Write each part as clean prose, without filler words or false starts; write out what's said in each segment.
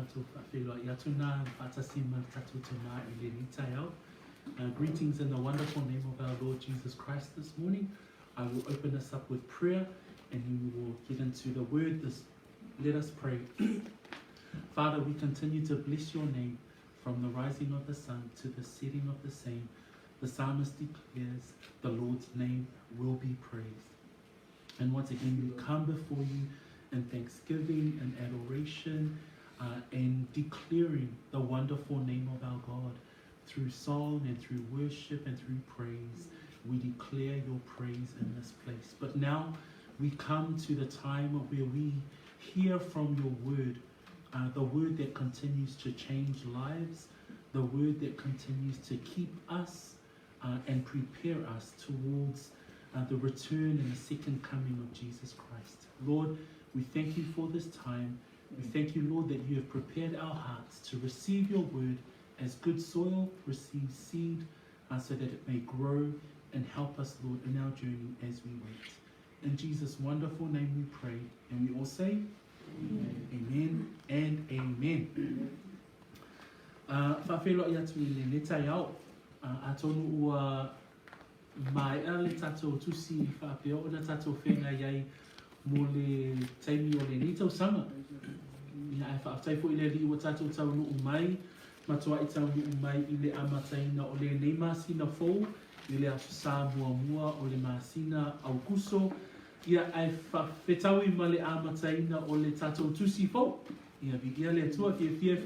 tātou whawhelo I atu nā whātasima tātou te mā I le nitai au. Greetings in the wonderful name of our Lord Jesus Christ this morning. I will open us up with prayer and we will get into the word. Let us pray. Father, we continue to bless your name from the rising of the sun to the setting of the same. The psalmist declares the Lord's name will be praised. And once again, we come before you in thanksgiving and adoration and declaring the wonderful name of our God. Through song and through worship and through praise, we declare your praise in this place. But now we come to the time where we hear from your word, the word that continues to change lives, the word that continues to keep us and prepare us towards the return and the second coming of Jesus Christ. Lord, we thank you for this time. We thank you, Lord, that you have prepared our hearts to receive your word as good soil, receive seed, so that it may grow and help us, Lord, in our journey as we wait. In Jesus' wonderful name we pray, and we all say, Amen, amen and amen. Whawhelo I atu I le netai au, atonu ua mai le tatou tusi whapeo o na tatou whenga iai mo le taimi o le nitau sanga. Ia e whaaftai fo I le li ua tatou tau nuu mai, matua I tau nuu mai I le amataina o le nei masina fou, I le asu sā mua mua o le masina au kuso. Ia e whetau I ma le amataina o le tatou tusi fou. Ia vi ia le atua fie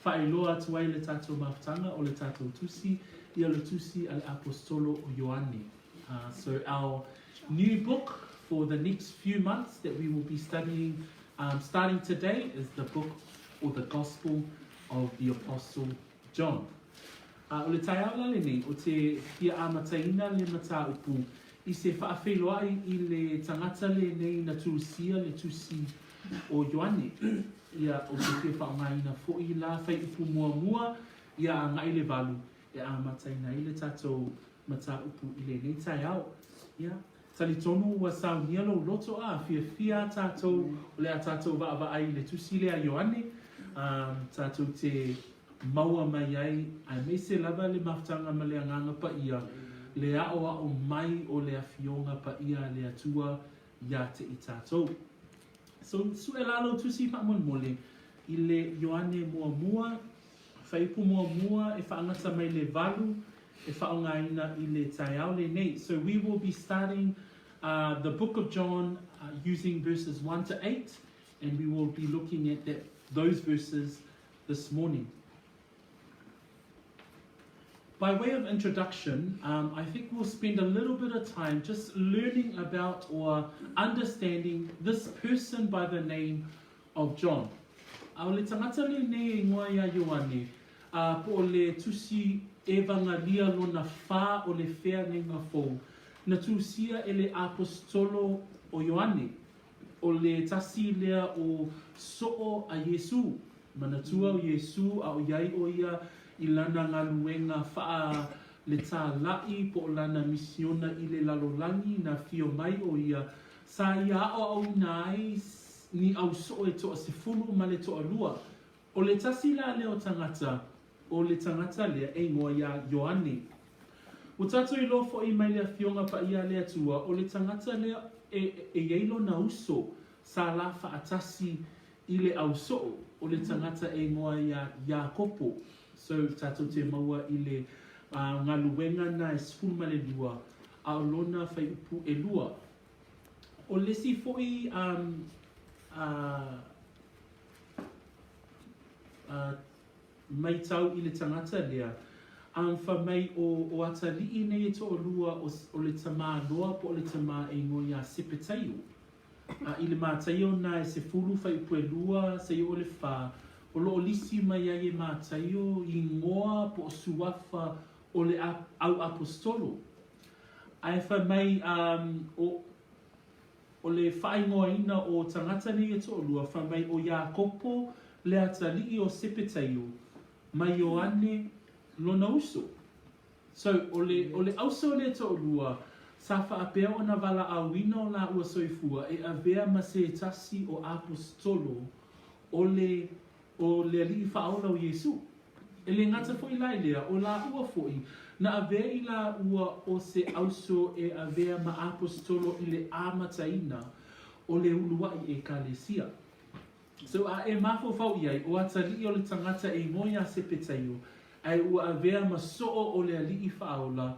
whaeloa atu ai le tatou mawhtanga o le tatou tusi. Ia le tusi al apostolo o Ioane. So our new book for the next few months that we will be studying, starting today, is the book or the Gospel of the Apostle John. O le tai aula le nei, o te fia amataina le mata upu, I se whaawheloa I le tangata le nei na tusia le tusi o Ioane. Ia o te fia whaongaina fo I la whai upu mua mua, ia a ngai le valu, e amataina I le tatou mata upu I le nei tai au. Ia, tali tonu ua saunia lo loto a, fia tatou, o le a tatou va ai le tusi le a Ioane, tatou te maua mai ai, ai me se lava le mawhtanga ma le anganga pa ia, le ao mai o le afionga pa ia le atua ia te I tatou. So, su e lalo tusi whamon mole, I le Ioane mua mua, whaipu mua mua, e whaangata mai le valu, e whaongaina I le taiao le nei. So we will be starting the book of John using verses 1 to 8, and we will be looking at those verses this morning. By way of introduction, I think we'll spend a little bit of time just learning about or understanding this person by the name of John. O le tangata le nei ngoa ia Ioane, po le tusi e vangalia lona whā o le whea nenga fou, na tusia e le apostolo o Ioane, o le tasi lea o soo a Yesu, manatua o Yesu a o iai o ia I lana ngaluenga wha le tā lai po lana misiona I le lalolangi na fio mai o ia sa ia au nai ni au so e toa se fulu ma le toa lua o le tasi la leo tangata o le tangata lea e ngoa ia Ioane. O tato I lofo I mai lea fionga pa ia lea tua o le tangata lea e yeilo na uso sa la wha atasi I le au so o le tangata e ngoa ia Iakopo. So tato te maua I le ngaluenga na e sfulu ma le lua a o lona whai upu e lua. O lesi foi mai tau I le tangata lea, wha mai o atali'i nei e to o lua o le tama loa po o le tama e ngoia sepetaio. I le mātaio na e se fulu whai upu e lua se o le wha, o lo lisi mai ai e mātaio I ngoa po o suafa o le au apostolo. Ai wha mai o le whaingoaina o tangata nei e to o lua, wha mai o Iakopo le atali'i o sepetaio, mai Ioane lona uso. So o le auso le to o lua, sa whaapea o na wala awina o la ua soifua e avea ma se tasi o apostolo o le o le ali whaola o Yesu. E le ngata fo i lai lea, o la ua fo i, na avea i la ua o se auso e avea ma apostolo i le amataina o le uluai e kalesia. So a e mafo fau iai, o atali o le tangata e moia se petaio, ai ua avea ma soo o le ali i whaola,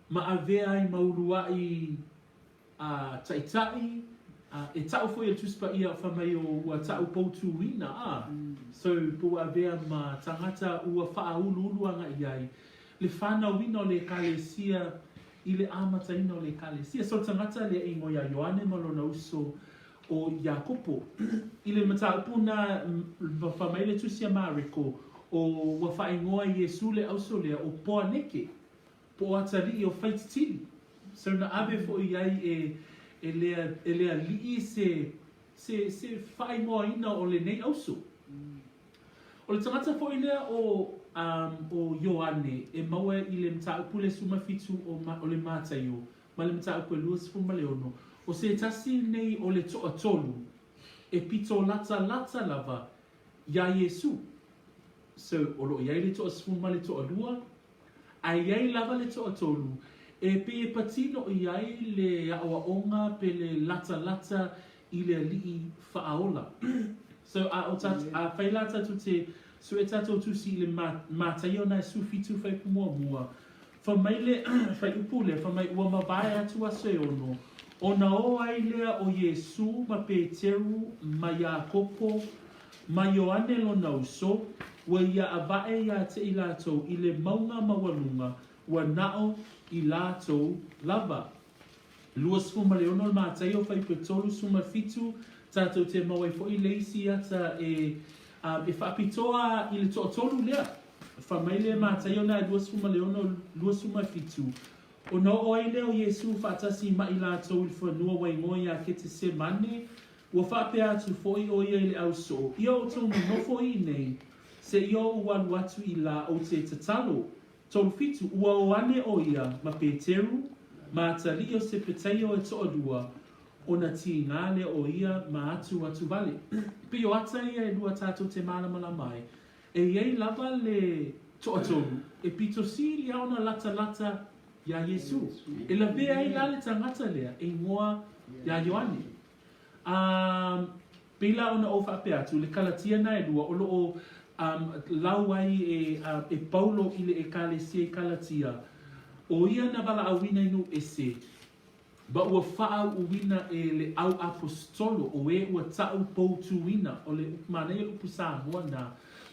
ma avea i mauluai taitai, e tau foi e tuspa ia o whamai o ua tau poutu wina. So po avea ma tangata ua wha ulu uluanga iai, le whana wina o le kalesia i le amataina o le kalesia. So tangata le e ngoia Ioane malona uso o Iakopo. I le mataupuna whamai le tusia mariko o wa whaingoa Iesu le auso lea o poa neke. Po atari o whaititili. So na abe fo iai e lea lii se whaingoa ina o le nei auso. O le tangata fo i lea o Ioane e maua i le mtaupu le sumafitu o le mātaio. Ma le mtaupu e luas fuma le ono. O se tasi nei o le toa tolu, e pito lata lava, ia Yesu. So, o lo iai le toa sfuma le toa lua, a iai lava le toa tolu, e pe e patino iai le awa onga pe le lata i le alii whaaola. So, a whailata tu te suetato tu si le mātaio na su fitu whai mua. Whamai le whai upule, whamai ua mabae atua se ono, o na o ai lea o Yesu ma Peteru, ma Iakopo, ma Ioane lo na uso, wa ia avae ia te i lātou i le maunga mawalunga, wa nao i lātou lava. Luas fuma le ono mātaio whai petolu suma fitu, tātou te mawai fo i leisi ata e whaapitoa i le toa tolu lea. Whamai le mātaio na luas fuma le ono luas fuma fitu. O no oi leo Yesu whaatasi mai lātou i whanua waingoa ia ke te se mane, ua whapea atu foi o ia i le au so. Ia o tonu nofo i nei, se ia o walu atu i la o te tatalo. Tolu fitu, ua o ane o ia, ma Peteru, ma atari o se petaio e toa dua, o na ti ngale o ia ma atu vale. Pio ata ia e lua tātou te malamala mai, e iei lava le toa tolu, e pito si ia ona lata, ia Yesu. E la vea i la le tangata lea, e ngoa ia Ioane. Pila ona o whapea atu, le kalatia na e lua, o loo lau ai e Paulo i le e kalesia i kalatia. O ia na wala awina inu ese, ba ua wha uwina e le au apostolo, o e ua tau poutu wina, o le mana e upu Samoan na,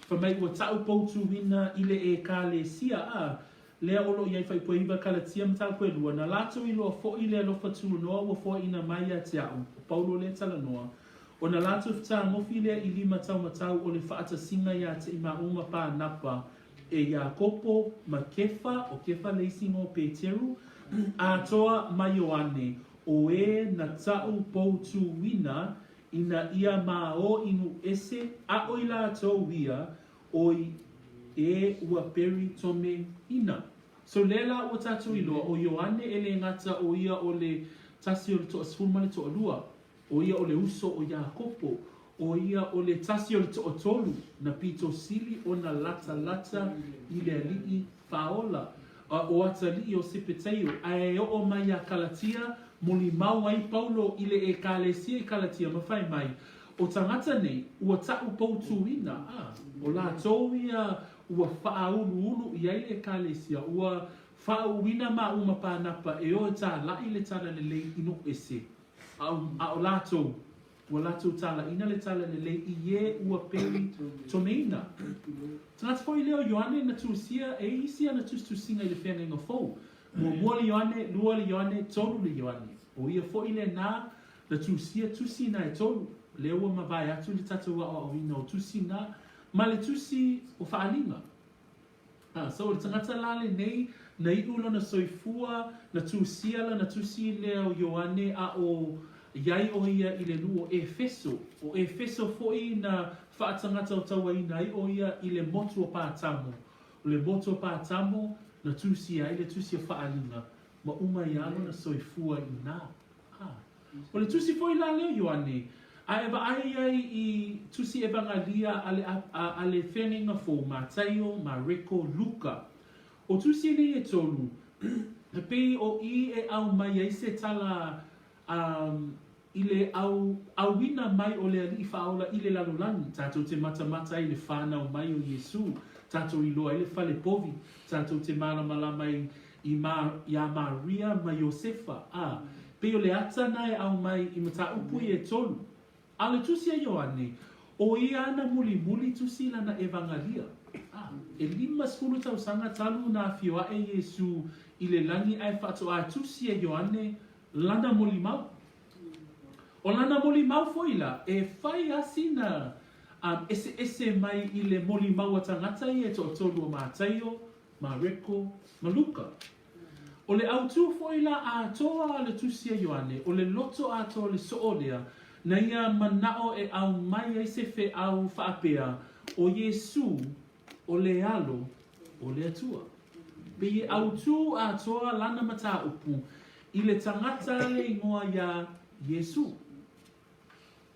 whamai ua tau poutu wina i le e kalesia lea olo iai whai poiva kalatia mtau koe lua, na lato i loa fo i lea lofa tulu noa ua fo ina mai a te au, Paulo le tala noa. O na lato fta ngofi lea i lima tau matau o le whaata singa ia te ima uma pā napa e Iakopo ma Kefa, o Kefa leisingo Peteru, a toa ma Ioane, o e na tau poutu wina ina ia maa o inu ese, a oi la tau wia, oi e ua peri tome ina. So lela o tatu iloa, o Ioane e le ngata o ia o le tasi o le toa sfuma le toa lua, o ia o le uso o Iakopo, o ia o le tasi o le toa tolu, na pito sili o na lata i le alii whaola, o atali o sepeteio, a e o mai a kalatia, moli mau ai Paulo i le e kalesia i kalatia, mawhai mai, o tangata nei, ua tau poutu ina, o la tau ia, ua whaau i ai le kalesia, ua whaau wina ma uma pānapa e o tā lai le tala le lei ino ese. A o lātou, ua lātou tala ina le tala le lei i e ua peri tomeina. Tangata fo i leo Ioane na tūsia e isia na tūsinga i le whenga inga fau. Mua le Ioane, lua le Ioane, tolu le Ioane. O ia fo i le nā na tūsia tusi na e tolu. Leo ua mawai atu le tatou o ina o tusi na ma le tusi o whaalinga. So le tangata lale nei, na i ulo na soifua, na tusiala, na tusi leo Ioane a o iai o ia i le lu o Efeso. O Efeso foi na whaatangata o taua ina i o ia i le motu o pātamo. O le motu o pātamo, na tusi ai le tusi o whaalinga. Ma uma i alo na soifua i nā. O le tusi foi la leo Ioane. A eva ai I tusi evangalia ale whenenga fō Mātaio, Mareko, Luka. O tusi ni e tolu, te pei o I e au mai ai se tala I le auina mai o le ali whaola I le lalolani. Tātou te mata I le whānau mai o Yesu. Tātou I loa I le whale povi. Tātou te malamalama I Maria mai Josefa. Pei o le atana e au mai I mata upui e tolu. Ale tusi a Ioane, o ia ana muli tusi lana evangalia. E 5 tausanga talu na fioa e Yesu I le langi ai whatoa tusi a Ioane lana muli mau. O lana moli mau foila, e whai asina ese mai I le moli mau a tangata I e to tolu o Mātaio, Mareko, Maluka. O le autu foila a toa le tusia Ioane, o le loto a toa le soolea, na ia manao e au mai e se fe au whaapea o Yesu, o le alo, o le atua. Pe autu a toa lana mata upu, I le tangata le ingoa ia Yesu.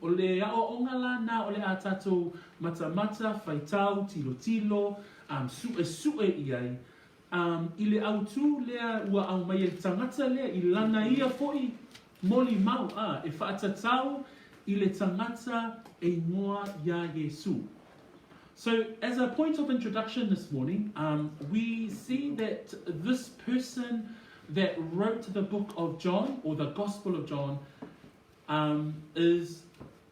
O le ao ongala na o le a tatou mata whaitau, tilo, sue iai. I le autu lea ua au mai e tangata lea I lana ia foi moli mau e whaatatau I le tangata e ngoa ia Yesu. So as a point of introduction this morning, we see that this person that wrote the book of John, or the Gospel of John, is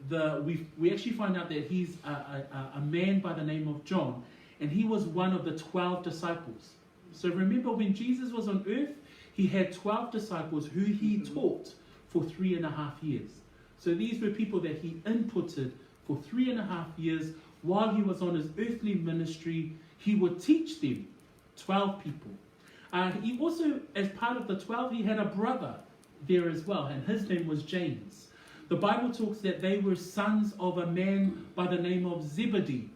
we actually find out that he's a man by the name of John, and he was one of the 12 disciples. So remember, when Jesus was on earth, he had 12 disciples who he taught for 3.5 years. So these were people that he inputted for 3.5 years while he was on his earthly ministry. He would teach them, 12 people. He also, as part of the 12, he had a brother there as well, and his name was James. The Bible talks that they were sons of a man by the name of Zebedee.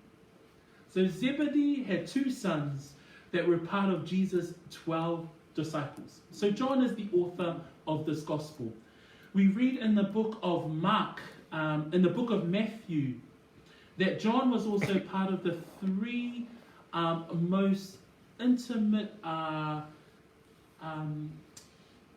So Zebedee had 2 sons that were part of Jesus' 12 disciples. So John is the author of this gospel. We read in the book of Mark, in the book of Matthew, that John was also part of the 3 most intimate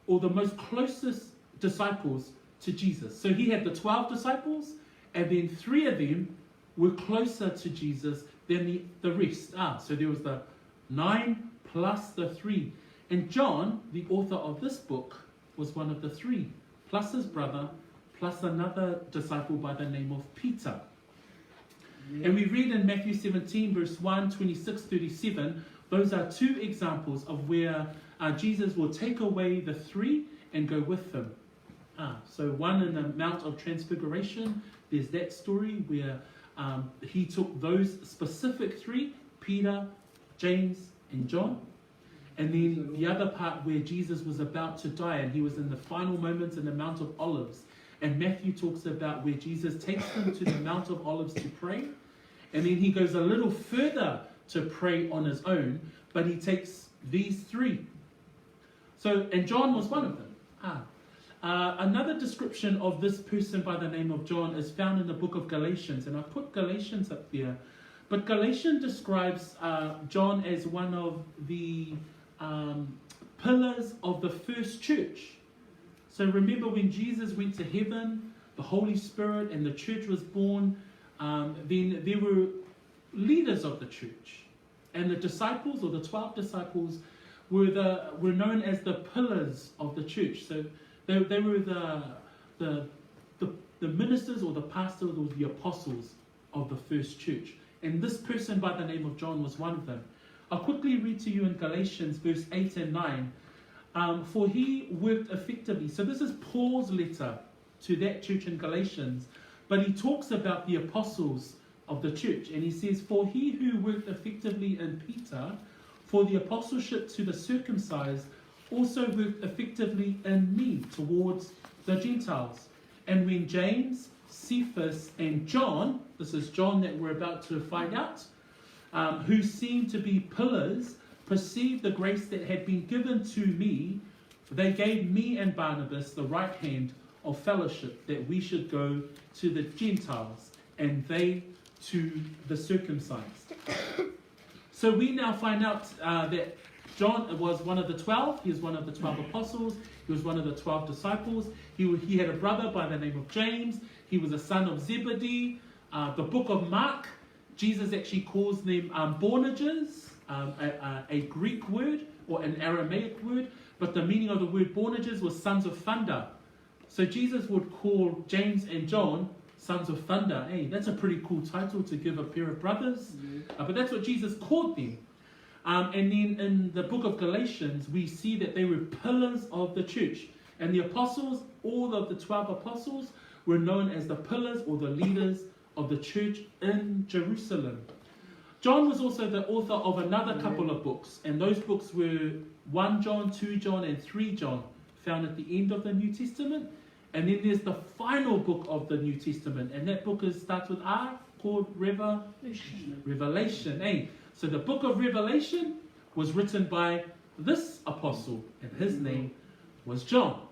or the most closest disciples to Jesus. So he had the 12 disciples, and then 3 of them were closer to Jesus than the rest. So there was the 9 plus the 3. And John, the author of this book, was one of the 3, plus his brother, plus another disciple by the name of Peter. Yeah. And we read in Matthew 17, verse 1, 26, 37, those are 2 examples of where Jesus will take away the 3 and go with them. So one in the Mount of Transfiguration, there's that story where he took those specific 3, Peter, James, and John. And then the other part where Jesus was about to die and he was in the final moments in the Mount of Olives. And Matthew talks about where Jesus takes them to the Mount of Olives to pray. And then he goes a little further to pray on his own, but he takes these 3. So, and John was one of them. Another description of this person by the name of John is found in the book of Galatians, and I put Galatians up there. But Galatians describes John as one of the pillars of the first church. So remember, when Jesus went to heaven, the Holy Spirit and the church was born, then there were leaders of the church. And the disciples, or the 12 disciples, were known as the pillars of the church. So they were the ministers or the pastors or the apostles of the first church. And this person by the name of John was one of them. I'll quickly read to you in Galatians verse 8 and 9. For he worked effectively. So this is Paul's letter to that church in Galatians. But he talks about the apostles of the church. And he says, for he who worked effectively in Peter, for the apostleship to the circumcised, also worked effectively in me towards the Gentiles. And when James, Cephas, and John, this is John that we're about to find out, who seemed to be pillars, perceived the grace that had been given to me, they gave me and Barnabas the right hand of fellowship, that we should go to the Gentiles and they to the circumcised. So we now find out that John was one of the 12. He was one of the 12 apostles. He was one of the 12 disciples. He had a brother by the name of James. He was a son of Zebedee. The book of Mark, Jesus actually calls them Boanerges, a Greek word or an Aramaic word, but the meaning of the word Boanerges was sons of thunder. So Jesus would call James and John sons of thunder. Hey, that's a pretty cool title to give a pair of brothers, but that's what Jesus called them. And then in the book of Galatians, we see that they were pillars of the church. And the apostles, all of the 12 apostles, were known as the pillars or the leaders of the church in Jerusalem. John was also the author of another couple of books, and those books were 1 John, 2 John, and 3 John, found at the end of the New Testament. And then there's the final book of the New Testament, and that book starts with R, called Revelation. Hey, so the book of Revelation was written by this apostle, and his name was John.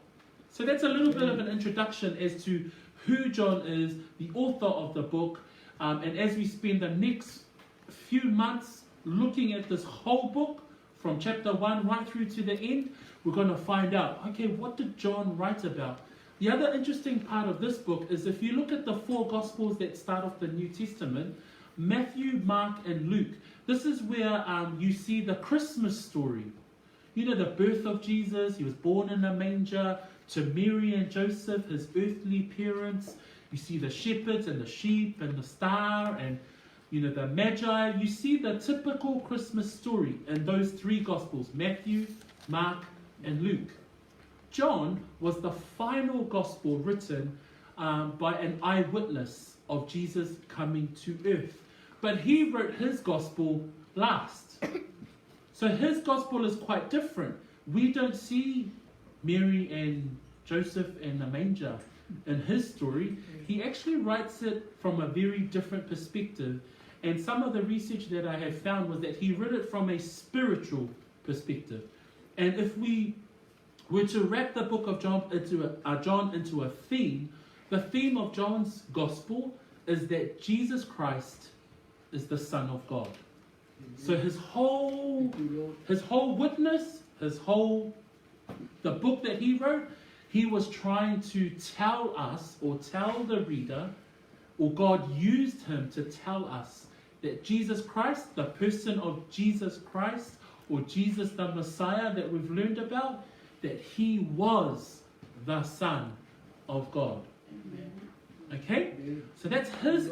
So that's a little bit of an introduction as to who John is, the author of the book. And as we spend the next few months looking at this whole book, from chapter 1 right through to the end, we're going to find out, okay, what did John write about? The other interesting part of this book is if you look at the 4 Gospels that start off the New Testament, Matthew, Mark, and Luke, this is where you see the Christmas story. You know, the birth of Jesus. He was born in a manger to Mary and Joseph, his earthly parents. You see the shepherds and the sheep and the star and, you know, the magi. You see the typical Christmas story in those 3 Gospels, Matthew, Mark, and Luke. John was the final Gospel written by an eyewitness of Jesus coming to earth. But he wrote his Gospel last. So his Gospel is quite different. We don't see Mary and Joseph in the manger in his story. He actually writes it from a very different perspective. And some of the research that I have found was that he wrote it from a spiritual perspective. And if we were to wrap the book of John into a theme, the theme of John's Gospel is that Jesus Christ is the Son of God. So his whole witness, the book that he wrote, he was trying to tell us, or tell the reader, or God used him to tell us that Jesus Christ, the person of Jesus Christ, or Jesus the Messiah that we've learned about, that he was the Son of God. Okay? So that's his,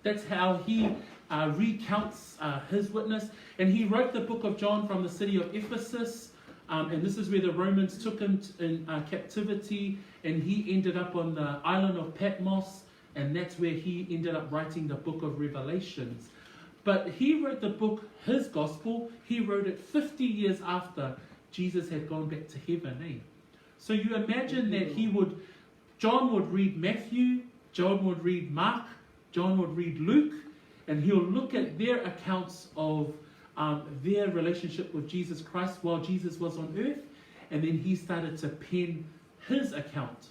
that's how he recounts his witness. And he wrote the book of John from the city of Ephesus. And this is where the Romans took him in captivity, and he ended up on the island of Patmos, and that's where he ended up writing the book of Revelations. But he wrote the book, his Gospel, he wrote it 50 years after Jesus had gone back to heaven. So you imagine that John would read Matthew, John would read Mark, John would read Luke, and he'll look at their accounts of their relationship with Jesus Christ while Jesus was on earth, and then he started to pen his account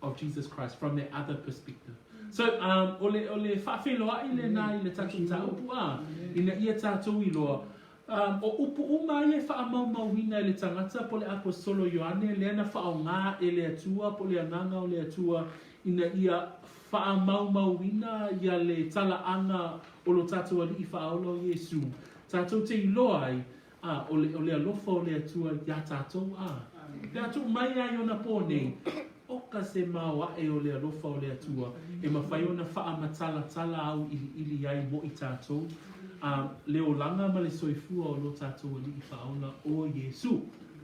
of Jesus Christ from that other perspective. So, ole whawheloa ile nā ile tātou tā upu ina ia tātou iloa. O upu uma e whaamaumauina ile tangata po le ako solo Ioane, leana whaonga e le atua, po le anganga o le atua, ina ia whaamaumauina ia le tala anga o lo tātou ali I whaolo Yesu. Tātou te iloa ai, o le alofa o le atua ia tātou Tātou mai ai ona pōnei. Oka se maua e o le alofa o le atua. E mawhai ona wha matala au ili ai mo I tātou. Leo langa ma le soifua o lo tātou ali I whaona o Yesu.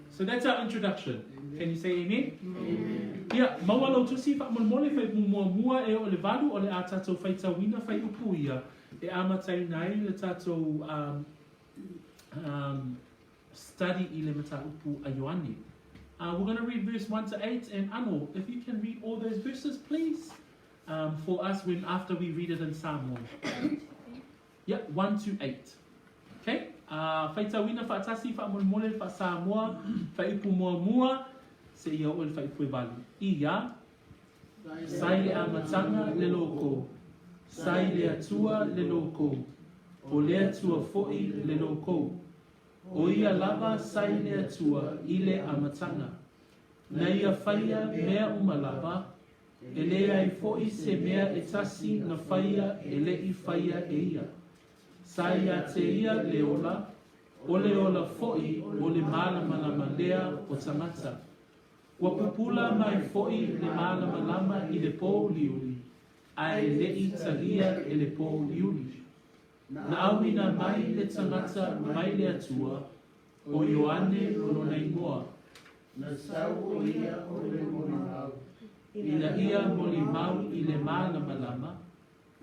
So that's our introduction. Can you say amen? Amen. Yeah, maua lau tusi wha mole whai mua e o le valu o le a tātou whai tawina whai upu ia. E amatai nai le tātou study I le mata upu a Ioane. We're going to read verse 1 to 8, and Ano, if you can read all those verses, please, for us after we read it in Samoan. Yeah, 1 to 8. Okay? Whaitawina whaatasi whaamole wha Samoa, whaipu mua, se ia o le whaipu e walu. Ia, sai le amatanga le loko, sai le atua le loko, o le atua foi le loko, o ia lava sai le atua i le amatanga, na ia whaia mea umalava, e le ai foi se mea e tasi na whaia e le I whaia e ia, sai a te ia le ola, o le ola foi o le malama lea o tangata. Ua pupula mai foi le malama I le pō liuli, a e lei talia e le pō liuli. Na awina mai le tangata mai le atua, o Ioane o nei moa. Na sau o ia o le molimau. Ina ia molimau I le malama,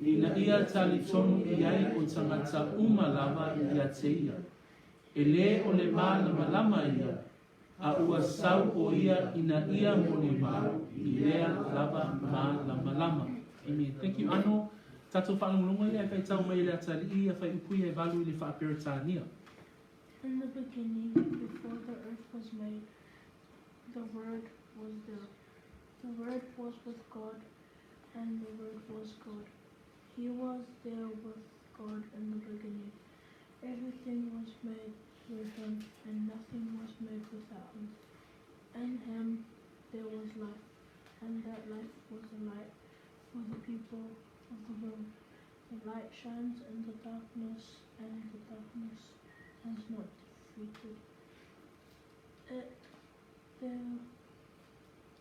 ina ia tali tonu I ai o tangata umalama I a te ia. E le o le malama ia, a ua sau o ia ina ia molimau I lea lava malama. Amen. Thank you, Ano. Tato whaangalunga ia, kai tau mai le atari ia, whai upui e walu I le whaaperetania. In the beginning, before the earth was made, the Word was there. The Word was with God, and the Word was God. He was there with God in the beginning. Everything was made through Him, and nothing was made without Him. In Him there was life, and that life was the light for the people of the world. The light shines in the darkness, and the darkness has not defeated it. There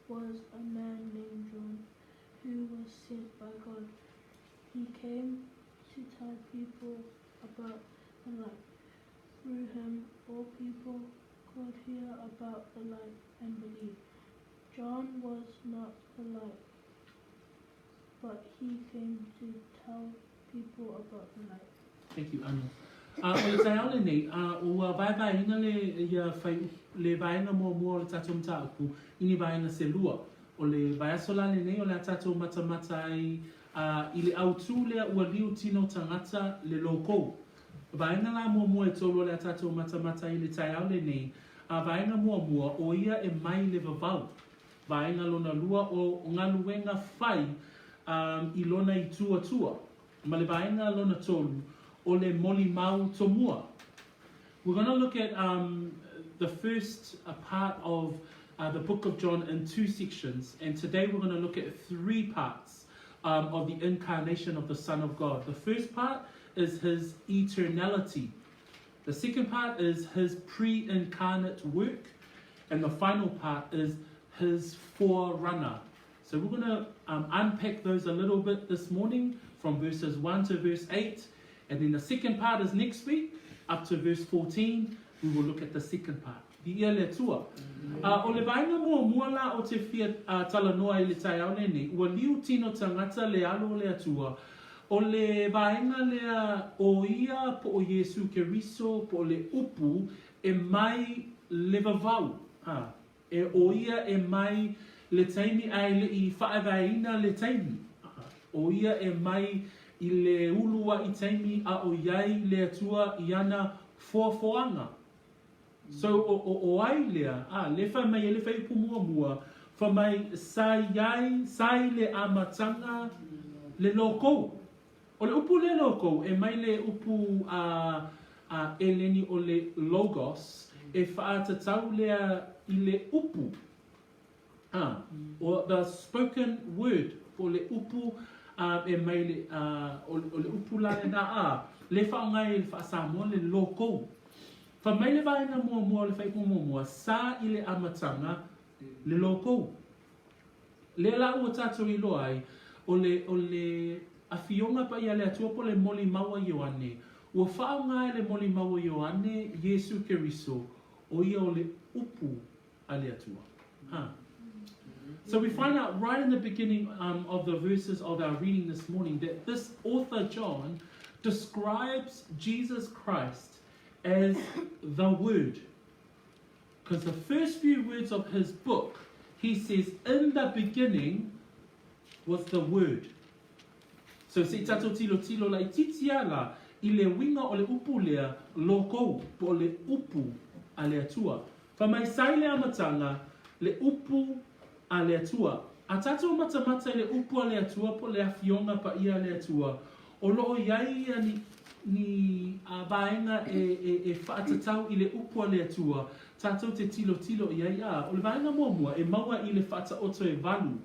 was a man named John who was sent by God. He came to tell people about the light. Through him, all people could hear about the light and believe. John was not the light, but he came to tell people about the light. Thank you, Anu. O le tai ale nei, o Vaega ina le vaina mua le tatou mataupu, ini vaina se lua. O le vaiasola le nei o le tatou matamata ai I le autu lea ua liu tino tagata le loko. Vaina la mua e tolu le tatou matamata I le tai ale nei, vaina mua o ia e mai le vavau. Vaina lona lua o ngaluenga whai I lona I tuatua. Ma le vaina lona tolu o le molimau tomua. We're going to look at the first part of the book of John in 2 sections, and today we're going to look at 3 parts of the incarnation of the Son of God. The first part is his eternality. The second part is his pre-incarnate work, and the final part is his forerunner. So we're going to unpack those a little bit this morning from verses 1 to verse 8, and then the second part is next week up to verse 14. We will look at the second part. Ia le tua. O le vaina mua la o te fia talanoa I le tai au nei, ua liu tino tangata le alo le atua. O le vaina lea o ia po o Yesu Keriso po le upu e mai le vavau. E o ia e mai le taimi ai le I whaevaina le taimi. O ia e mai I le ulua I taimi a o iai le atua I ana foafoanga. So o ai lea, le whai mai e le whai mua, wha mai sai le amatanga le loko. O le upu le loko, e mai le upu eleni o le logos, e whaatatau lea I le upu. Or the spoken word, o le upu, e mai le, o le upu la e na le whaongai le whaasamoa le loko. Fa mai le vaina mua le whaipu mua sa I le amatanga le loko. Le la ua tātou I loa ai, o le awhionga pa ia le atua po le moli maua Ioane. Ua whaongai le moli maua Ioane, Yesu Keriso, o ia o le upu a le atua. So we find out right in the beginning of the verses of our reading this morning that this author John describes Jesus Christ as the Word. Because the first few words of his book, he says, in the beginning was the Word. So se tato tilo la ititia la, I le winga o le upu lea loko po le upu a le atua. Fa mai sai le amatanga, le upu a le atua. A tātou mata le upua le atua po le awhionga pa ia le atua. O loo iai ia ni a vaenga e whaatatau I le upua le atua. Tātou te tilo iai a. O le vaenga mua e maua I le whaataoto e valu.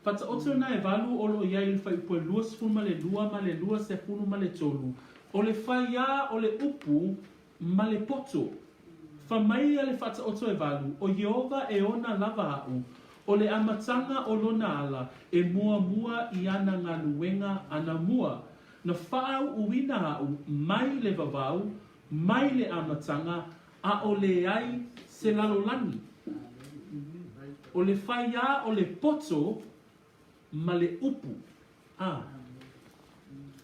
Whaataoto na e valu o loo iai le whaipua lua sefunu ma le lua ma le lua sefunu ma le tolu. O le whaia o le upu ma le poto. Whamai a le whaataoto e valu. O Yehova e ona lava au. O le amatanga o lona ala e mua I ana ngā luenga ana mua. Na whaau uina au mai le vavau, mai le amatanga, a o le ai se lalolani. O le whaia o le poto ma le upu.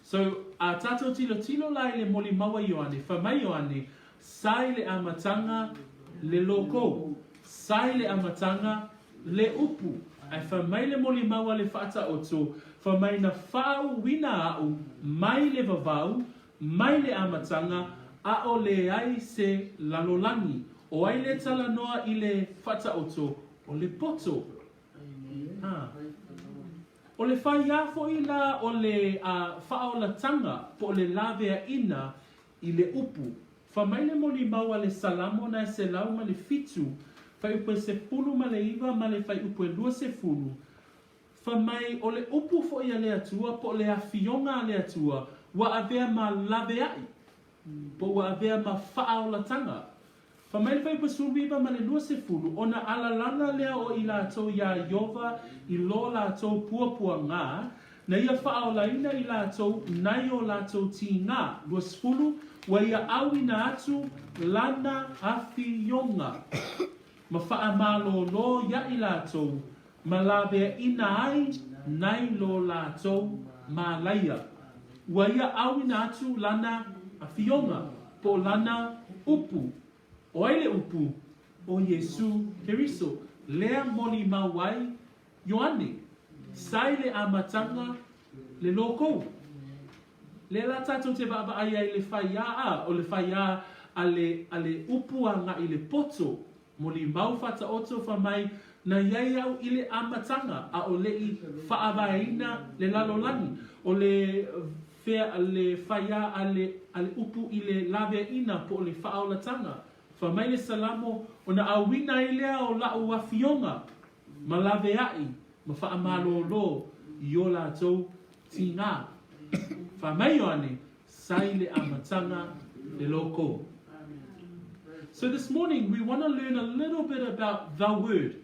So, a tātou tilo lai le moli maua Ioane, whamai Ioane, sai le amatanga le loko, sai le amatanga le upu. Ai whamai le moli maua le whaata oto, whamai na whao wina au, mai le vavau, mai le amatanga, a o le ai se lalolani. O ai le tala noa I le whaata oto, o le poto. O le whaia fo I la o le whao la tanga, po le lavea ina I le upu. Whamai le moli maua le salamo na se lau ma le fitu, whai upe se pulu ma le iwa ma le whai upe lua se fulu. Whamai o le upu fo ia le atua, po le awhionga le atua, wa avea ma lave ai, po wa avea ma whaao la tanga. Whamai le whai upe suluiwa ma le lua se fulu, o na alalana lea o I la atou ia Iova, I lo la atou pua ngā, na ia whaao la ina I la atou, nai o la atou ti ngā, lua sefulu, wa ia awina atu, lana awhionga. Ma wha malo lo ia I lātou, ma lawe ina ai, nai lo lātou, ma laia. Wa ia awina atu lana a whionga, po lana upu. O aile upu, o Yesu Keriso, lea moli mawai, Ioane, sai le amatanga, le loko. Le la tātou te baba ai ai le whaia o le whaia a le upuanga I le poto, moli mau fata oto whamai na iai au I le amatanga a o lei whaawaina le lalolani. O le whaia a le upu I le lawe ina po le whaolatanga. Whamai le salamo o na awina I lea o lau wawhionga. Ma lawe ai, ma whaamalo lo I o lātou ti ngā. Whamai Ioane, sai le amatanga le loko. So this morning we want to learn a little bit about the word,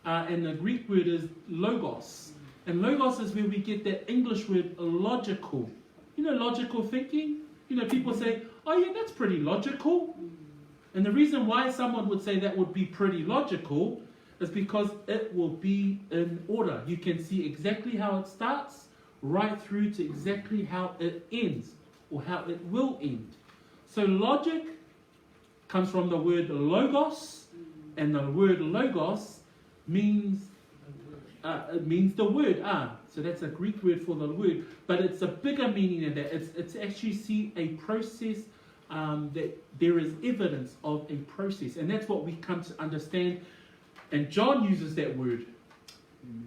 and the Greek word is logos. And logos is where we get that English word logical. You know, logical thinking? You know, people say, oh yeah, that's pretty logical. And the reason why someone would say that would be pretty logical is because it will be in order. You can see exactly how it starts, right through to exactly how it ends, or how it will end. So logic comes from the word logos, and the word logos means it means the word. So that's a Greek word for the word, but it's a bigger meaning than that. It's actually see a process, that there is evidence of a process, and that's what we come to understand. And John uses that word,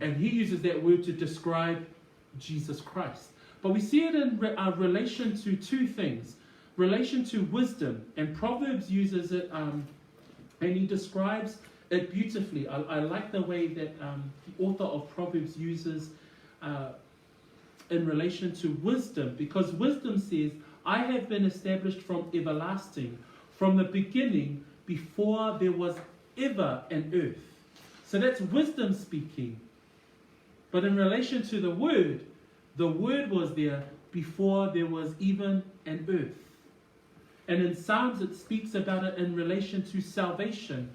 and he uses that word to describe Jesus Christ. But we see it in relation to two things. Relation to wisdom, and Proverbs uses it, and he describes it beautifully. I like the way that the author of Proverbs uses in relation to wisdom, because wisdom says, I have been established from everlasting, from the beginning, before there was ever an earth. So that's wisdom speaking. But in relation to the word was there before there was even an earth. And in Psalms it speaks about it in relation to salvation,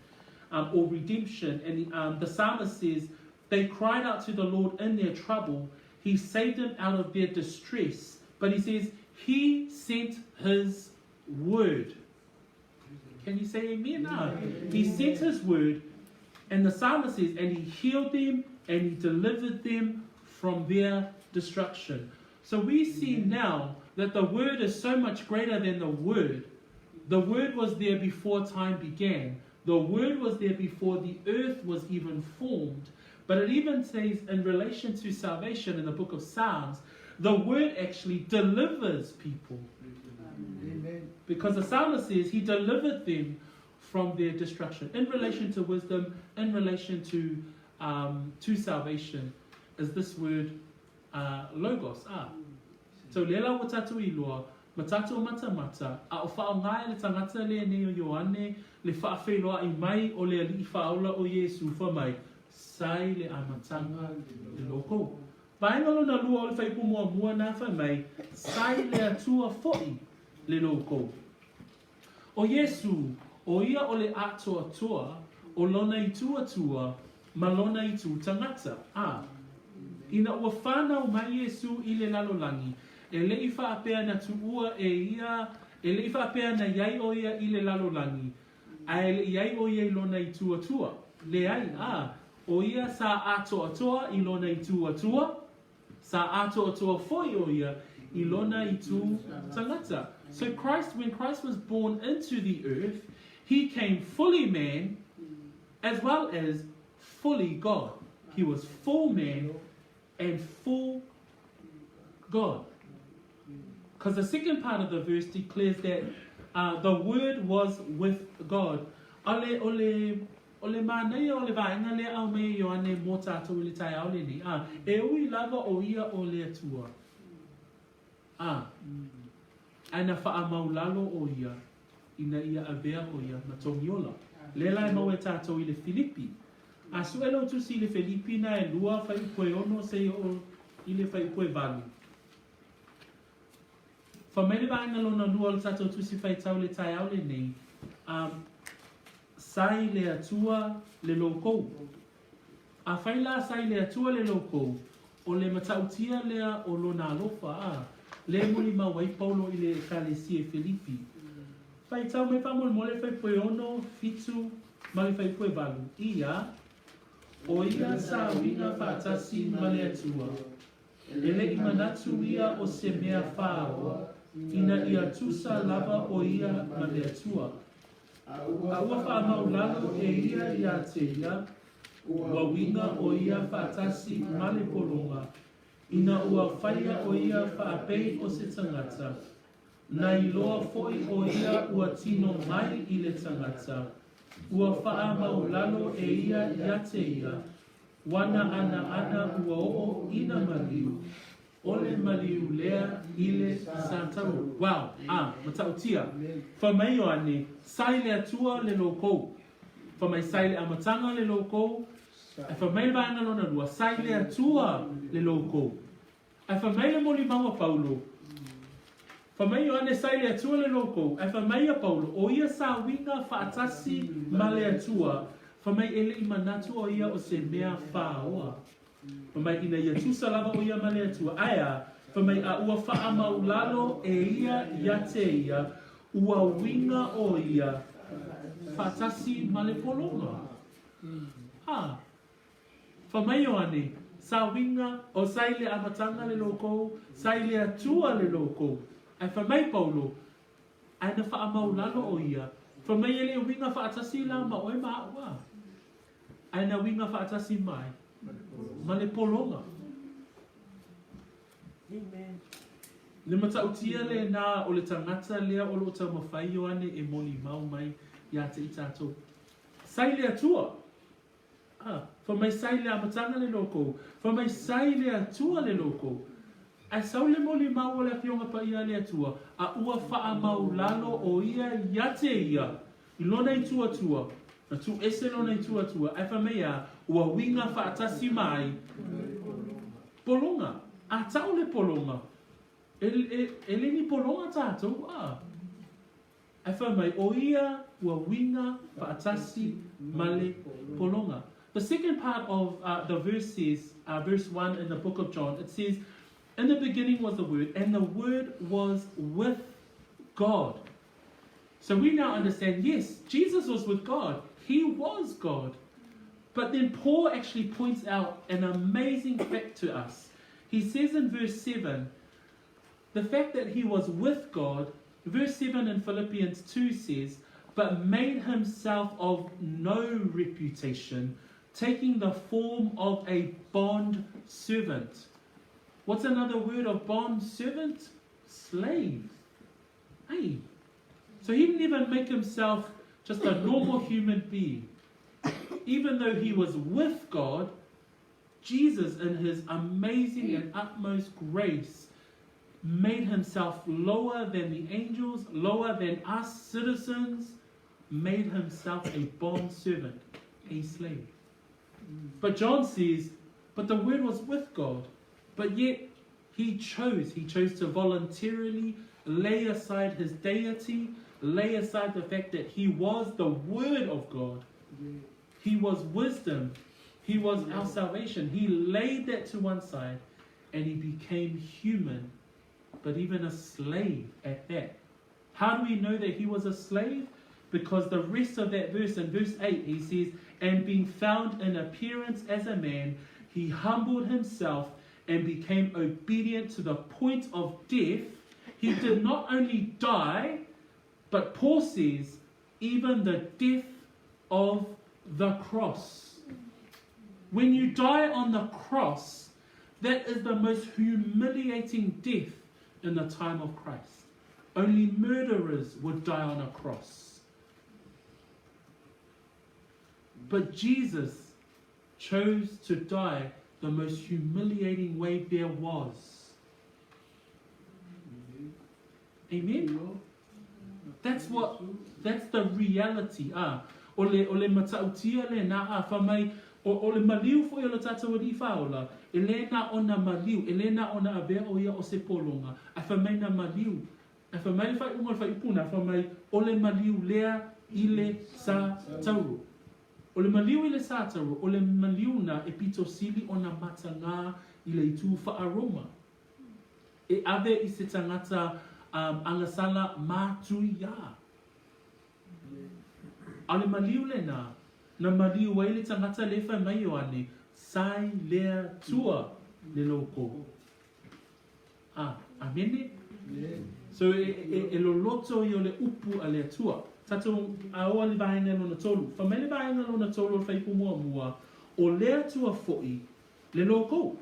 or redemption. And the psalmist says, they cried out to the Lord in their trouble. He saved them out of their distress. But he says, he sent his word. Can you say amen? No. He sent his word. And the psalmist says, and he healed them and he delivered them from their destruction. So we see now that the word is so much greater than the word. The word was there before time began. The word was there before the earth was even formed. But it even says in relation to salvation in the book of Psalms, the word actually delivers people. Amen. Because the psalmist says he delivered them from their destruction. In relation to wisdom, in relation to salvation, is this word logos. So lela o tatu I loa, matatu o mata, a o whao ngai le tangata le ne o Ioane, le whaawheloa I mai o le ali whaola o Yesu wha mai, sai le amatanga le loko. Paengalo na lua o le whaipu mua na wha mai, sai le atua foi le loko. O Yesu, o ia o le atua, o lona I tua, ma lona I tu tangata. Ina ua whanau mai Yesu I le lalolangi, e le I whaapea na tuua e ia, e le I whaapea na iai o ia I le lalolangi, a e le iai o ia I lona I tua. Le ai, o ia sa atoa I lona I tua, sa atoa foi o ia I lona I tu tangata. So Christ, when Christ was born into the earth, he came fully man as well as fully God. He was full man and full God. Because the second part of the verse declares that the word was with God. Ole manei ole vaenga le au me Ioane mo tātou le tai au le ni. E ui lava o ia o le atua. Aina wha maulalo o ia, ina ia avea o ia matongiola. Lela e mau e tātou I le Filipi. A suelo tu si le Filipi na e lua whai koe ono se o I le whai koe valu. Whamele vaenga lona lua o tātou tu si whai tau le tai au le nei. Sai le atua le loko. A whaila sai le atua le loko. O le matautia lea o lona alofa. Le muli mawai paulo I le kalesia Filipi. Whai tau me whamole mole whai poe ono fitu ma le whai koe valu. Ia, o ia sa winga whaatasi ma le atua. Ele I manatu ia o se mea whāoa. Ina ia tusa lava o ia ma le atua. Aua whaamaulalo e ia te ia. Ua winga o ia whaatasi ma le polonga. Ina ua whaia o ia whaapei o se tangata. Na I loa foi o ia ua tino mai I le tangata. Ua wha maulalo e ia te ia. Wana ana ua o ina maliu. Ole maliu lea I le santaru. Wow, matautia. Whamai Ioane, sai le atua le loko. Whamai sai le amatanga le loko. E whamai vaenga lona lua, sai le atua le loko. E whamai le moli maua Paulo. Whamai Ioane sai le atua le loko. E whamai a Paulo, o ia sa winga whaatasi ma le atua. Whamai ele I manatu o ia o se mea whaoa. Whamai ina ia tusa lava o ia ma le atua. Aia, whamai a ua wha maulalo e ia te ia. Ua winga o ia. Whaatasi ma le polonga. Whamai Ioane, sa winga o sai le amatanga le loko, sai le atua le loko. Ai whamai Paulo, aina wha maulalo o ia. Whamai ele winga whaatasi la ma oe maua. Aina winga whaatasi mai. Ma le polonga. Amen. Le matautia le na o le tangata lea o lo tau mawhai Ioane e moli mau mai ia te I tātou. Sai le atua. Whamai sai le amatanga le loko. Whamai sai le atua le loko. Ai sau le moli mau o le apionga pa ia le atua. A ua wha maulalo o ia te ia. I lona I tua. Na tu ese lona I tua. Ai whamai a ua winga whaatasi mai. Polonga. A tau le polonga. Ele ni polonga tātou. Ai whamai o ia ua winga whaatasi male polonga. The second part of the verse says, verse 1 in the book of John, it says, in the beginning was the Word, and the Word was with God. So we now understand, yes, Jesus was with God. He was God. But then Paul actually points out an amazing fact to us. He says in verse 7, the fact that he was with God, verse 7 in Philippians 2 says, but made himself of no reputation, taking the form of a bond servant. What's another word of bond servant? Slave. Hey. So he didn't even make himself just a normal human being. Even though he was with God, Jesus, in his amazing and utmost grace, made himself lower than the angels, lower than us citizens, made himself a bond servant, a slave. But John says, but the Word was with God, but yet he chose to voluntarily lay aside his deity, lay aside the fact that he was the Word of God. He was wisdom. He was our salvation. He laid that to one side and he became human, but even a slave at that. How do we know that he was a slave? Because the rest of that verse, in verse 8, he says, and being found in appearance as a man, he humbled himself and became obedient to the point of death. He did not only die, but Paul says, even the death of the cross. When you die on the cross, that is the most humiliating death in the time of Christ. Only murderers would die on a cross. But Jesus chose to die the most humiliating way there was. Amen? That's the reality. Ole matautia le na famai ole maliu fo ele tata wadi faola elena ona maliu elena ona ave o ia o se polonga afamai na maliu afamai fa unga fa ipuna afamai ole maliu lea ile sa tauru ole maliu ile sa tauru ole maliu na epito sili ona matanga ile itu fa aroma e ave I se tangata angasala matuia ale maliu le na maliu wa ile tangata le fa mai Ioane sai le tua le loko. Amene? So e lo loto I le upu ale tua. Tato aoa le vaenga no na tolu. Fa mele vaenga no na tolu fa ipu mua o le tua foi le loko.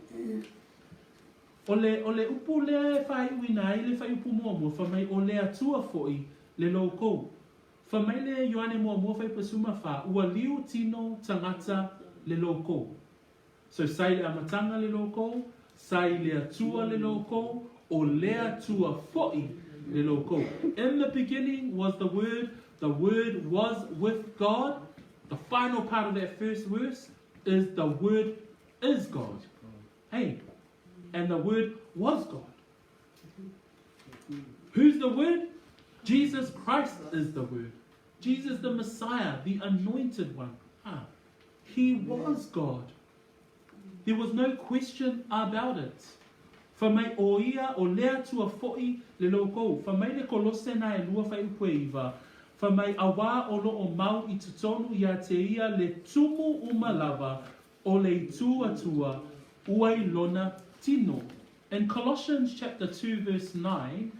O le upu le fa iwina ile fa ipu mua fa mai o le tua foi le loko. Fa mai le Ioane mua fa ipasuma fa ua liu tino tagata le loko. So sai le amatanga le loko, sai le atua le loko, o le atua foi le loko. In the beginning was the Word was with God. The final part of that first verse is the Word is God. Hey, and the Word was God. Who's the Word? Jesus Christ is the Word. Jesus the Messiah, the anointed one. He was God. There was no question about it. Fa mai o ia o lea tua foi le loko. Fa mai le kolose na e lua fai upueiva. Fa mai awa o lo o mau I tutonu ia te ia le tumu umalava o le tua tua uai lona tino. In Colossians chapter 2 verse 9,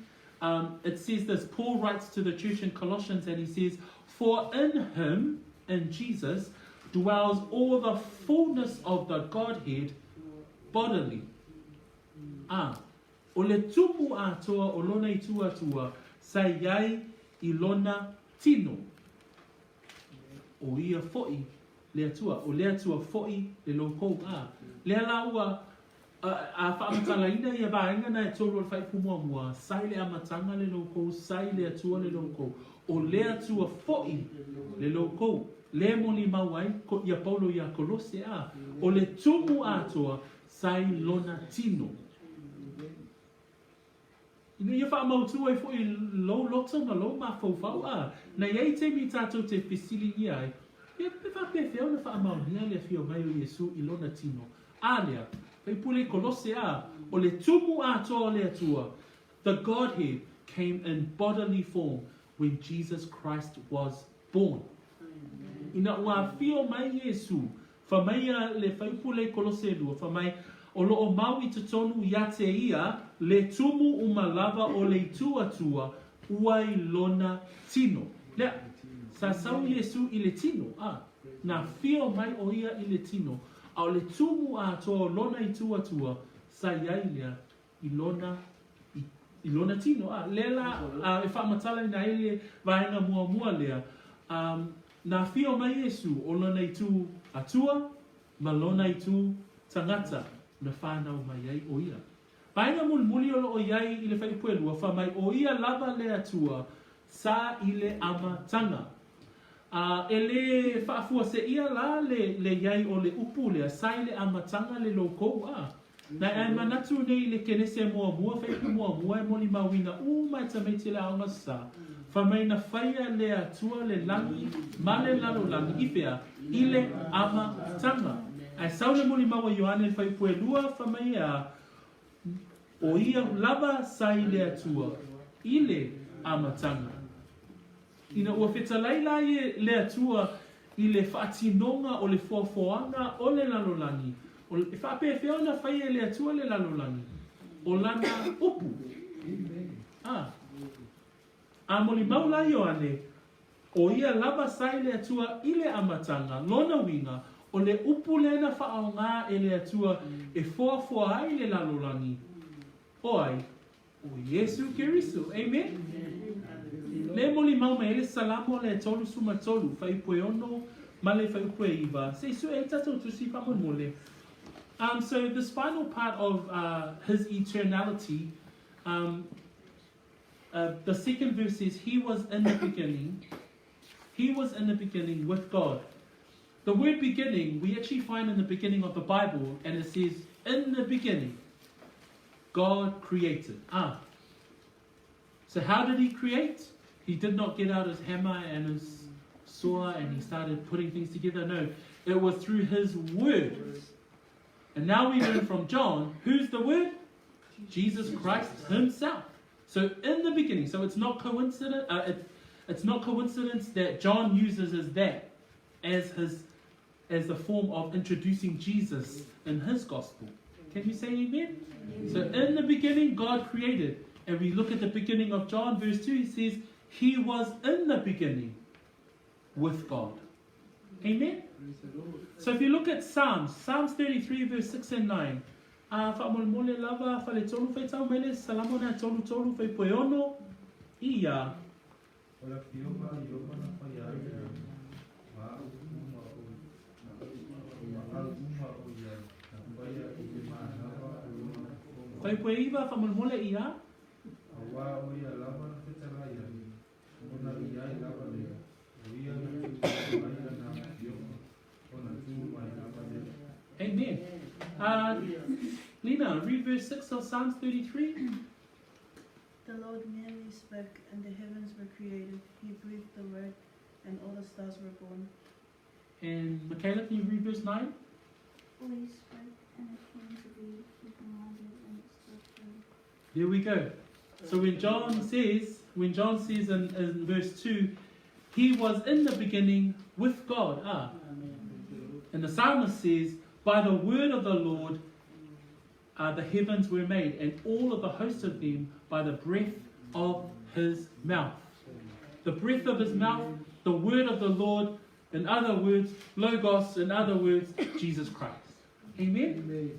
it says this. Paul writes to the church in Colossians and he says, for in him, in Jesus, dwells all the fullness of the Godhead bodily. O le tupu atoa o lona I tuatua, sai iai I lona tino. O ia foi le atua, o le atua foi le loko. Le alaua a whaamatalaina ia vaenga na e toro al whai pumuamua, sai le amatanga le loko, sai le atua le loko, o le atua foi le loko. Le moni mawai ko ia Paulo ia Kolose o le tumu atoa sai lona tino. Ina ia wha mautu ai fo I lo loto na lo ma fau na iei te mi tato te fisili ia ai ia pe wha pe feo na wha maunia le fio mai o Yesu I lona tino. Alea, pai pule Kolose o le tumu atoa le atua. The Godhead came in bodily form when Jesus Christ was born. Ina ua fio mai Yesu, fa mai le faipule Kolose lua, fa mai o loo mau I tutonu ia te ia, le tumu umalava o le tuatua, uai lona tino. Lea, sa sau Yesu I le tino, na whio mai o ia I le tino, a o le tumu a toa lona I tuatua, sa iai lea I lona tino. Lela e whaamatala ina ele vaenga mua lea, na whio mai Yesu o lona I tu atua, ma lona I tu tagata, na whanau mai ai o ia. Vaenga muli o lo iai I le whaipuelua, wha mai o ia lava le atua, sa I le amatanga. Ele whaafua se ia la le iai o le upu lea, sa I le amatanga le loko na e manatu nei le kenese mua whaipu mua e moli mawina mai tamaiti le aonga sa. Wha mai na whaia le atua le langi, ma le lalo langi Ifea, I le amatanga. Ai sau le moli mawa Ioane whaipuelua, wha mai o ia lava sa I le atua, I le amatanga. Ina ua whetalai la le atua I le whaatinonga o le fuafoanga o le lalolangi. O le whaapewhia ona whaia le atua le lalolangi. O lana upu. A moli maula Ioane, o ia lava sa I le atua I le amatanga, lona winga, o le upu lena whaonga e le atua e fuafoa ai le lalolangi. Oi, o Yesu Keriso. Amen? Le moli mauma ele salamo le tolu suma tolu, whaipue ono, male whaipue iwa. Se su e tato tusi whamon mole. So this final part of his eternality, the second verse says, He was in the beginning. He was in the beginning with God. The word beginning, we actually find in the beginning of the Bible, and it says, in the beginning, God created. So how did He create? He did not get out his hammer and his saw and he started putting things together. No, it was through His Word. And now we learn from John, who's the Word? Jesus Christ Himself. So in the beginning, so it's not coincidence. It's not coincidence that John uses that as the form of introducing Jesus in his gospel. Can you say amen? So in the beginning, God created. And we look at the beginning of John, verse 2, he says, He was in the beginning with God. Amen? So if you look at Psalms 33, verse 6 and 9, whaamole lava, whale tolu whai tau mele, salamona tolu whai poeono, ia. Whai poe iwa, whaamole ia. Amen. Lena, read verse 6 of Psalms 33. The Lord merely spoke, and the heavens were created. He breathed the word, and all the stars were born. And Michaela, can you read verse 9? For He spoke, and it came to be. He commanded, and it stood still. There we go. So when John says in verse 2, He was in the beginning with God. And the psalmist says, by the word of the Lord the heavens were made, and all of the host of them by the breath of His mouth. The breath of His mouth, the word of the Lord, in other words, Logos, in other words, Jesus Christ. Amen?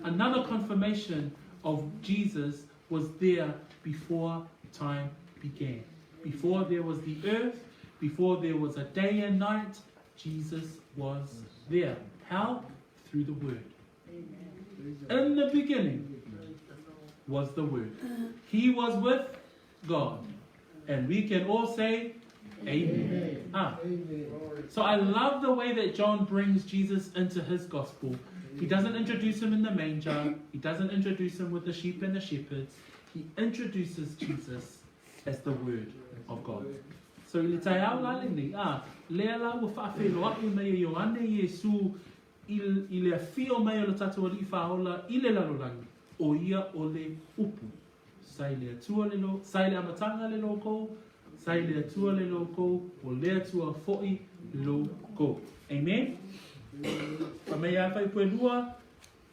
Another confirmation of Jesus was there before time began. Before there was the earth, before there was a day and night, Jesus was there. How? Through the Word. In the beginning was the Word. He was with God. And we can all say, Amen. So I love the way that John brings Jesus into his gospel. He doesn't introduce Him in the manger. He doesn't introduce Him with the sheep and the shepherds. He introduces Jesus as the Word of God. So le tai au la ni le la wa fa fe lo ai mai Ioane Yesu I le fio mai o le tatua li faola I le lalolangi o ia o le upu. Sai le atua le lo, sai le amatanga le loko, sai le atua le loko, o le atua foi loko. Amen? Pa mei a whai pue lua,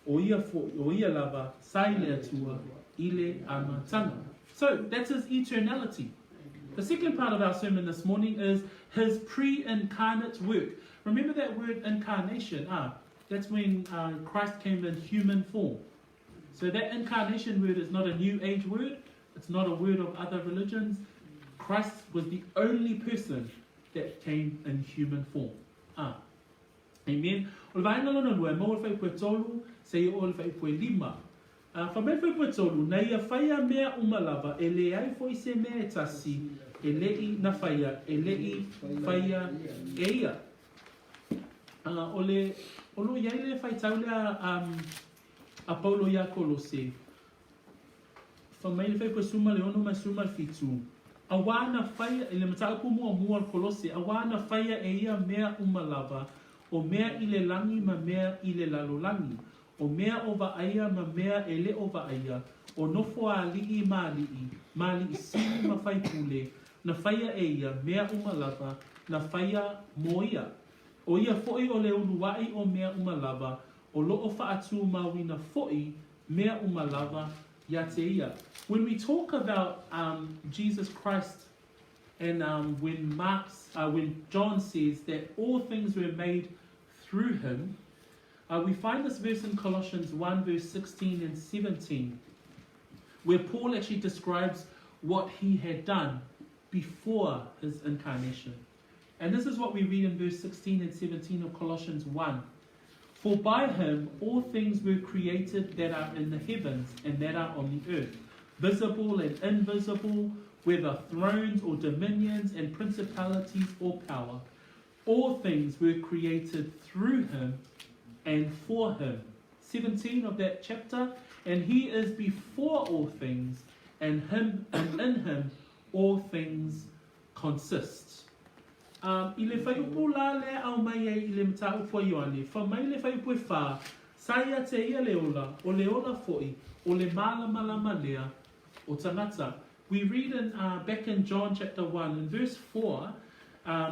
o ia lava, sai le atua, I le amatanga. So, that's His eternality. The second part of our sermon this morning is His pre-incarnate work. Remember that word incarnation? That's when Christ came in human form. So that incarnation word is not a new age word. It's not a word of other religions. Christ was the only person that came in human form. Amen. O le vaenga lona lua, mo le whai pue tolu, se i o le whai pue lima. Whamai whai pue tolu, na ia whaia mea umalava, e le ai fo i se mea e tasi, e lei na whaia, e lei whaia e ia. O lo iai le whai tau lea a Paulo ia Kolose. Whamai le whai pue suma le ono mai suma le fitu. A wana whaia, e le mataupu mua le Kolose, a wana whaia e ia mea umalava, o mea i le langi ma mea i le lalolangi, o mea o vaaia ma mea e le o vaaia, o nofo a lii ma lii sini ma whai pule, na whaia e ia mea umalava, na whaia mo ia. O ia foi o le uluai o mea umalava, o loo whaatu mawina foi mea umalava ya te ia. When we talk about Jesus Christ, and when John says that all things were made through him, we find this verse in Colossians 1 verse 16 and 17, where Paul actually describes what he had done before his incarnation. And this is what we read in verse 16 and 17 of Colossians 1. For by him all things were created that are in the heavens and that are on the earth, visible and invisible, whether thrones or dominions and principalities or power. All things were created through him and for him. 17 of that chapter. And he is before all things, and in him all things consist. I le whai upu la le au mai e i le mta upo Ioane. Wha mai le whai upu e wha, saia te ia le ola foi, o le malama lea, o tagata. We read in back in John chapter 1, in verse 4,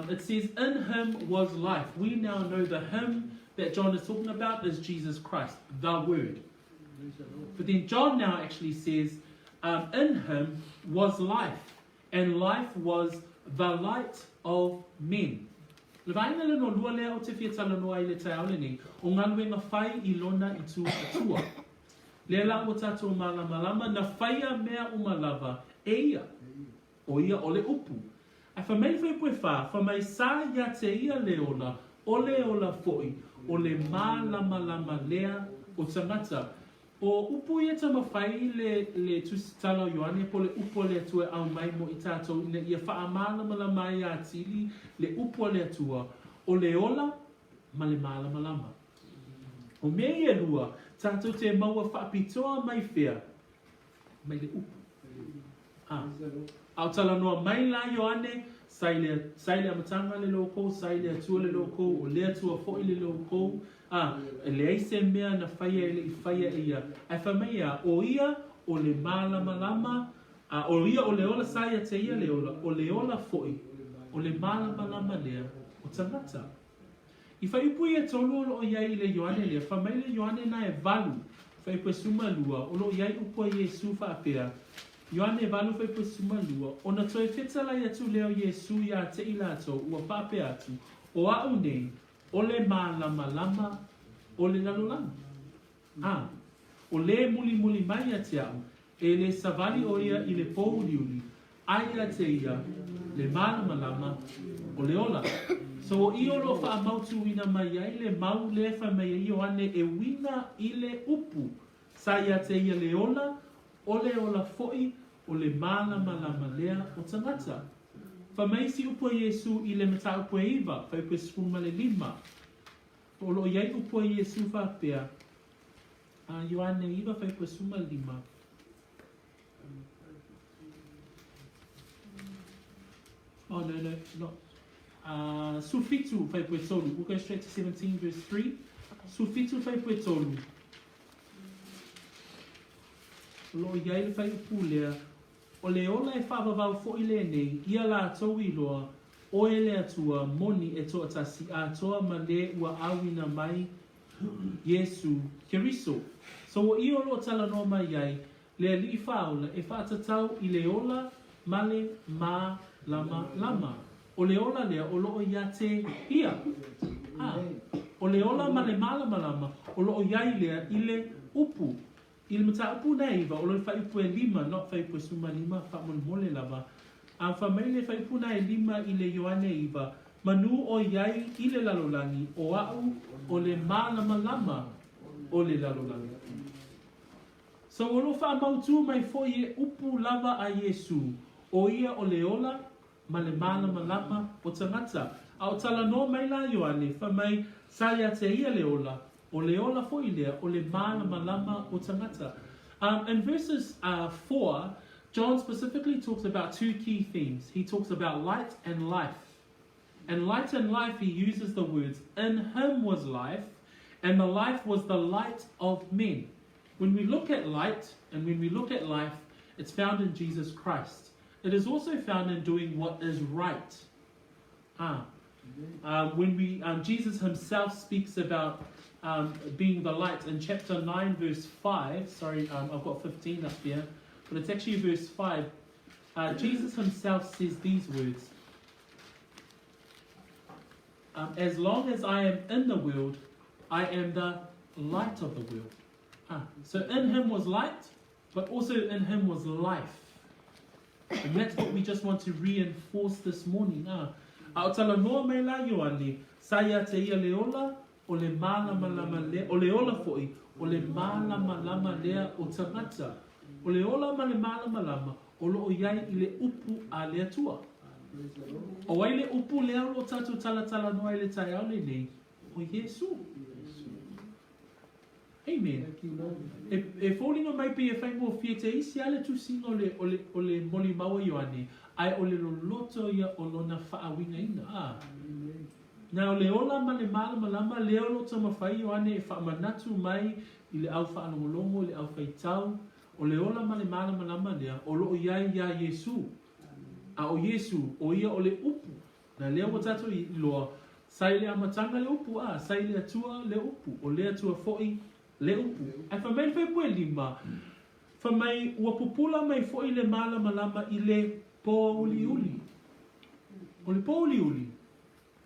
it says, in him was life. We now know the him that John is talking about is Jesus Christ, the Word. But then John now actually says, in him was life, and life was the light of men. Le vaina le no lua lea o te whiatala noa I le te aole nei, o ngaluenga whai I lona I tu atua. Le la o tatou malama na whaia mea umalava e ia, o ia o le upu. A whamai whai pue wha, whamai sa ia te ia le ola foi, o le malama lea o tangata. O upu ia ta mawhai le tusitala o Ioane po le upu le atua au mai mo I tātou ina ia wha malama mai a tili le upu le atua o le ola ma le malama. O mea ia lua, tātou te maua whaapitoa mai whea, mai le upu. Au tala noa mai la Ioane, sai le amatanga le loko, sai le atua le loko, o le atua foi le loko, le aise mea na whaia ele I whaia ia. Ai whamea o ia o le malama, o ia o le ola saia te ia le ola, o le ola foi, o le malama lea, o tangata. I whai upu ia tolu o iai le Ioane lea, whamei le Ioane na e valu, whai pue suma lua, o lo iai upu Iesu whaapea. Ioane valu whai pue suma lua, o na toi whetala ia tu leo Iesu ia te ilato, ua whaapea atu, o au nei, o le malama, o le lalolanga. O le muli mai a te au, e le savali o ia I le pouliuli, aia te ia, le malama, o le ola. So o io lo wha mautu ina mai ai le mau le whamei Ioane e wina I le upu, sa ia te ia le ola, o le ola foi, o le malama lea o tangata. Whamei si upu Iesu I le mata upu iwa, whai pue spuma le lima. O lo iai upu Iesu whapea. Ioane iwa whai pue suma lima. Oh no. Sufitu whai pue tolu. We'll go straight to 17 verse 3. Sufitu whai pue tolu. Lo iai le whai upu lea. O le ola e whawawau fo I le nei, ia la tau I loa, o e le atua moni e toa tasi a toa ma le ua awina mai Iesu Keriso. So o I o lo tala no mai ai, le li whaola e whaatatau I le ola male ma lama. O le ola lea o loo ia te ia. O le ola ma le malama o lo o iai lea i le upu. I le mata upu nei iwa o le whai upu e 5, not whai upu e suma 5, wha mole lava. A wha mai le whai upu nei 5 i le Ioane iwa, manu o iai i le lalolangi o au o le malama o le lalolangi. So o lo wha mautu mai fo i e upu lava a Yesu, o ia o le ola ma le malama o tangata. A o tala no mai la Ioane, wha mai saia te ia le ola fo i lea o le malama o tangata. In verses 4, John specifically talks about 2 key themes. He talks about light and life. And light and life, he uses the words, in him was life, and the life was the light of men. When we look at light and when we look at life, it's found in Jesus Christ. It is also found in doing what is right. Jesus himself speaks about being the light in chapter 9 verse 5. Sorry, I've got 15 up here, but it's actually verse 5. Jesus himself says these words. As long as I am in the world, I am the light of the world. So in him was light, but also in him was life. And that's what we just want to reinforce this morning. Ao tala noa mai la Ioane, saia te ia leola, o le malama lea, o le ola foi, o le malama lea o tangata. O le ola ma le malama, o lo o iai i le upu a le atua. O ai le upu lea lo tatu tala noa i le tai au le nei, o Yesu. Amen. E fōlinga mai pe e whai mua fia te isi ale tu singa o le moli maua Ioane, ai o le loloto ia o lona whaawinga ina. Nā o le ola ma le malama leo lo ta mawhai Ioane e whaamanatu mai i le au whaanongolongo, i le au whaitau, o le ola ma le malama lea, o lo o iai ia Yesu. A o Yesu, o ia o le upu. Nā leo o tatu i loa, sai le amatanga le upu, sai le atua le upu, o le atua foi le upu. Ai whamai whai pue 5, whamai ua pupula mai foi le malama i le pōuliuli. O le pōuliuli.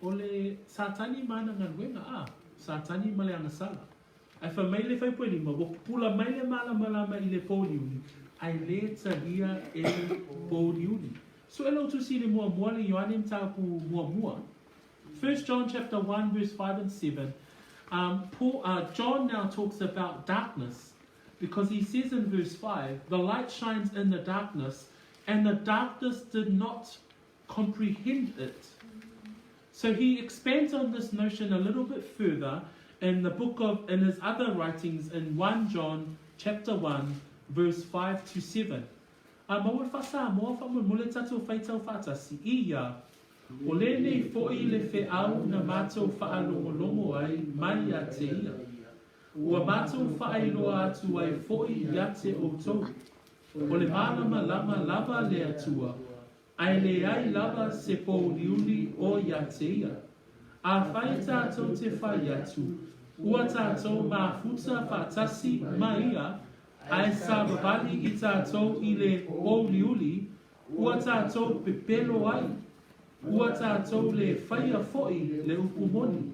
O le satani mana nganuenga, satani ma le angasala. Ai whamai le whai pue 5, ua pupula mai le malama i le pōuliuli. Ai le tahia e le pōuliuli. So elo tu si le mua le Ioane mtaku mua. 1 John chapter 1 verse 5 and 7. John now talks about darkness, because he says in verse 5, the light shines in the darkness, and the darkness did not comprehend it. So he expands on this notion a little bit further in his other writings in 1 John chapter 1 verse 5 to 7. O le nei fo'i le wheau na mātou whaalongolongo ai mai a te ia. Ua mātou whaailoa atu ai fo'i ia te o tau. O le malama lava le atua. Ai le ai lava se pōliuli o ia te ia. A whai tātou te whai atu. Ua tātou mafuta whaatasi mai ia. Ai sāwawali i tātou i le pōliuli. Ua tātou pepelo ai. Ua tātou le whaia fo'i le upumoni.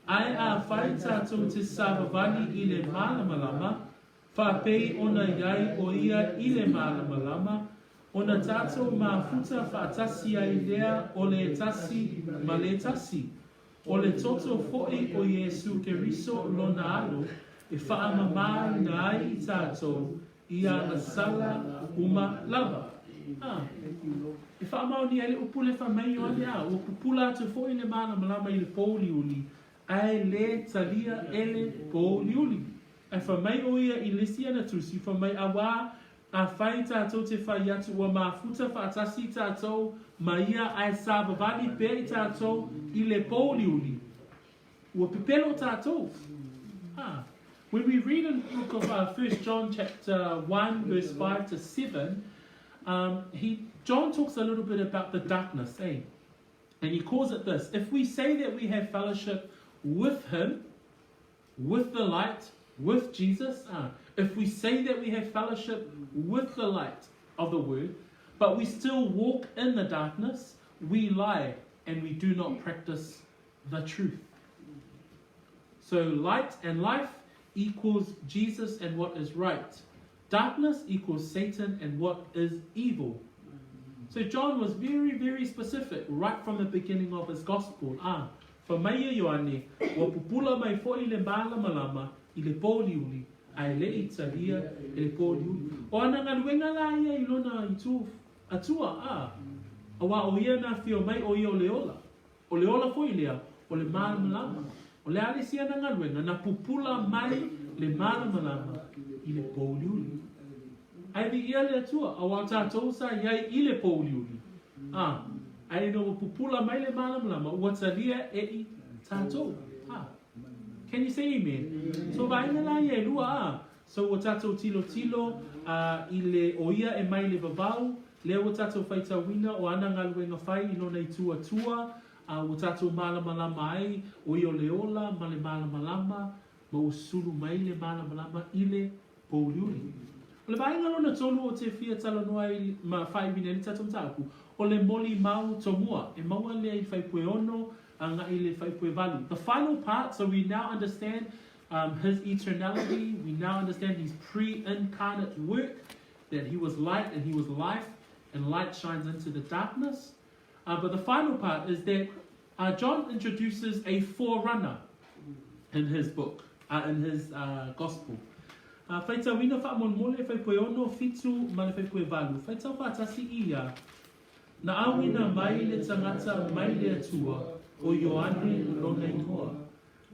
Ai a whai tātou te sāwawani i le malama, whapei ona iai o ia i le malama, ona tātou mafuta whaatasi ai lea o le tasi ma le tasi. O le toto fo'i o Yesu Keriso lona alo, e whaamamai na ai i tātou, ia na sala uma lava. E whaamau ni ele upule whamai o ania, o pupula atu fo i le malama i le pōliuli, ai le talia ele pōliuli. Ai whamai o ia i lesi ana tusi, whamai awa a whai tātou te whai atu, ua mafuta whaatasi tātou, ma ia ai sāwawali pe i tātou i le pōliuli. Ua pipelo tātou. When we read in the book of 1 John chapter 1 verse 5 to 7, John talks a little bit about the darkness, and he calls it this: if we say that we have fellowship with him, with the light, with Jesus, if we say that we have fellowship with the light of the word, but we still walk in the darkness, we lie and we do not practice the truth. So light and life equals Jesus and what is right. Darkness equals Satan and what is evil. So John was very, very specific right from the beginning of his gospel. For mai Ioane, wa pupula mai fo ile bala malama, ile poliuli, ai le italia, ile poliuli. O ana ngaluenga la ia ilona itu atua, awa o ia na fio mai o ia o leola. O leola fo ilea, o le mala malama. O le ale sia na ngaluenga, na pupula mai le mala malama, ile poliuli. Ai di ia le atua, awa tātou sa iai ile poliuli. Ai no pupula mai le mala malama, ua talia e tātou. Can you say amen? So vaina la ia lua So ua tātou tilo tilo, ile o ia e mai le vavau, lea ua tātou whaitawina o ana ngaluenga whai ino nei tua tua, ua tātou mala malama ai, o i o leola, ma le mala malama, ma o sulu mai le mala malama ile pouliuli. O le vainga lona tolu o te fia talanoa i ma whai vina ni tātou tāku, o le moli mau tomua, e maua lea i whaipue ono, anga i le whaipue valu. The final part, so we now understand his eternality, we now understand his pre-incarnate work, that he was light and he was life, and light shines into the darkness. But the final part is that John introduces a forerunner in his book, in his gospel. Whaita wina whaamon mole whaipue ono fitu ma le whaipue valu. Whaita whaatasi ia, na awina mai le tangata mai le atua o Ioane lona ingoa.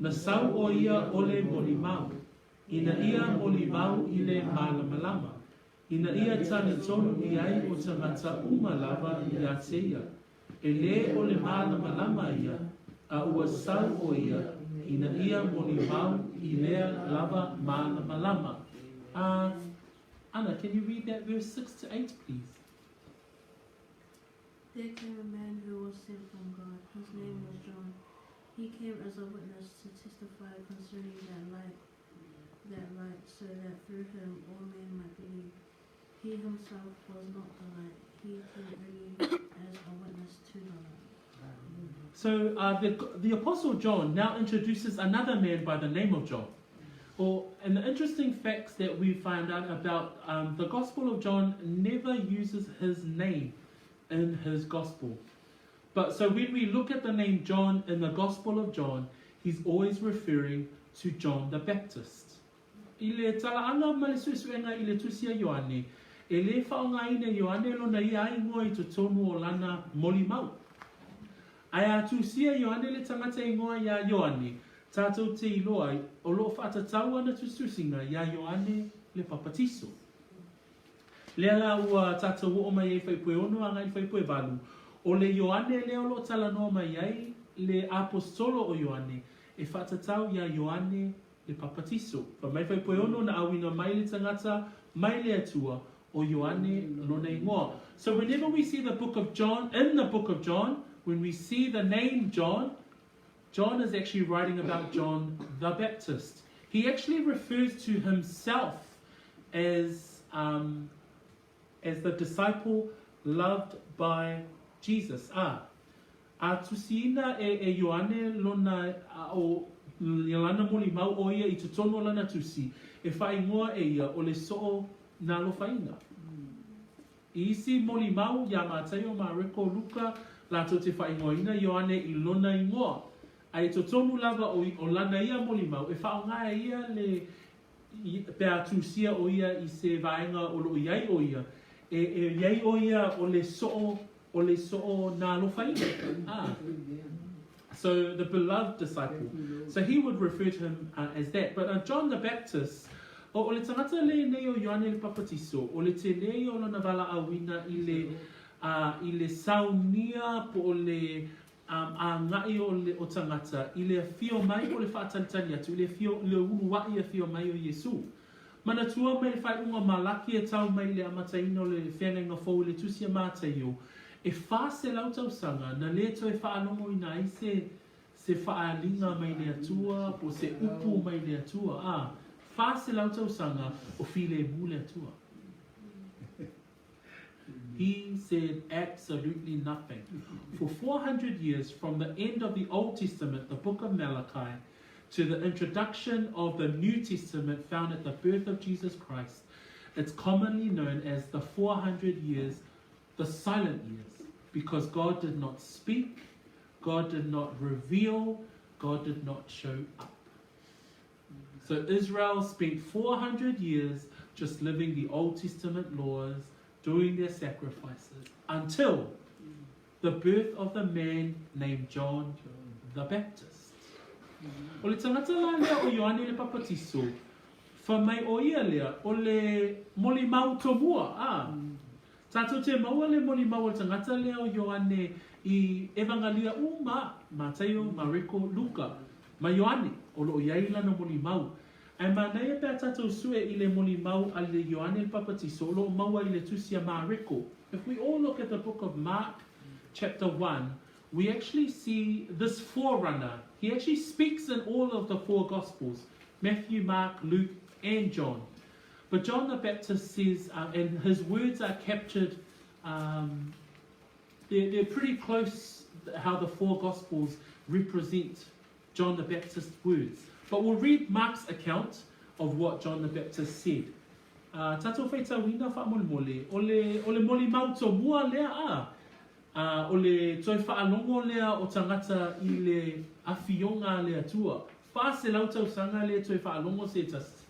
Na sau o ia ole molimau. Ina ia molimau i le malamalama. Ina ia tane tonu i ai o tangata umalava i a teia. E le ole malamalama ia, a ua sau o ia, ina ia molimau i lea lava malamalama. Anna, can you read that verse 6 to 8, please? There came a man who was sent from God. His name was John. He came as a witness to testify concerning that light, so that through him all men might believe. He himself was not the light. He came only as a witness to the light. So the Apostle John now introduces another man by the name of John. And the interesting facts that we find out about the Gospel of John never uses his name in his Gospel. But so when we look at the name John in the Gospel of John, he's always referring to John the Baptist. Ile talaanga ma le suesuenga ile tusia Ioane. E le whaongaina Ioane lona ia ingoa I totonu o lana molimau. Ai a tusia Ioane le tangata ingoa ia Ioane. Tātou te iloa o lo whaatatau ana tustusinga ia Ioane le papatiso. Lea la ua tātou o mai e whaipue ono anga I whaipue valu. O le Ioane leo lo talanoa mai ai, le apostolo o Ioane, e whaatatau ia Ioane le papatiso. Pa mai whaipue ono na awina mai le tangata, mai le atua, o Ioane lona ingoa. So whenever we see the book of John, in the book of John, when we see the name John, John is actually writing about John the Baptist. He actually refers to himself as the disciple loved by Jesus. Tusina e Ioane lona o lana molimau o ia I tutono lana tusi e whaingoa e ia o le soo na lo whainga. Isi molimau ia mātai o Mariko Luka lato te whaingoina Ioane I lona ingoa. Ai totonu lava o lana ia molimau e whaonga e ia le pēr tusia o ia I se vaenga o lo iai o ia e iai o ia o le soo na lo whainga. So the beloved disciple. So he would refer to him as that. But John the Baptist, o le tangata le nei o Ioane le papatiso, o le te nei o lana wala awina I le saunia po o le a ngai o tangata, I le fio mai o le whaatalitani atu, I le fio le unuwai a fio mai o Yesu. Mana tua mai le whai unga malaki e tau mai le amataino le whenenga fau le tusia mātaio. E wha se lau tau sanga, na le to e whaanongo ina I se whaalinga mai le atua, po se upu mai le atua. Wha se lau tau sanga o file mu le atua. He said absolutely nothing. For 400 years, from the end of the Old Testament, the book of Malachi, to the introduction of the New Testament found at the birth of Jesus Christ, it's commonly known as the 400 years, the silent years, because God did not speak, God did not reveal, God did not show up. So Israel spent 400 years just living the Old Testament laws, doing their sacrifices, until the birth of the man named John the Baptist. O le tangata la lea o Ioane le papatiso, whamai o ia lea o le moli mau tomua. Tātou te maua le moli mau o tangata lea o Ioane I evangalia ma tayo mariko Luka, ma Ioane o lo iai lana moli mau. Ai mana ia pēr tātou sue I le moli mau a le Ioane le papatiso, lo maua I le tusia mariko. If we all look at the book of Mark, chapter 1, we actually see this forerunner. He actually speaks in all of the four Gospels, Matthew, Mark, Luke, and John. But John the Baptist says, and his words are captured, they're pretty close how the four Gospels represent John the Baptist's words. But we'll read Mark's account of what John the Baptist said. Tato whaita wina whaamole o le moli mau to mua lea o le toi whaalongo lea o tangata I le awhionga lea tua. Wha se lautau sanga lea toi whaalongo se tas.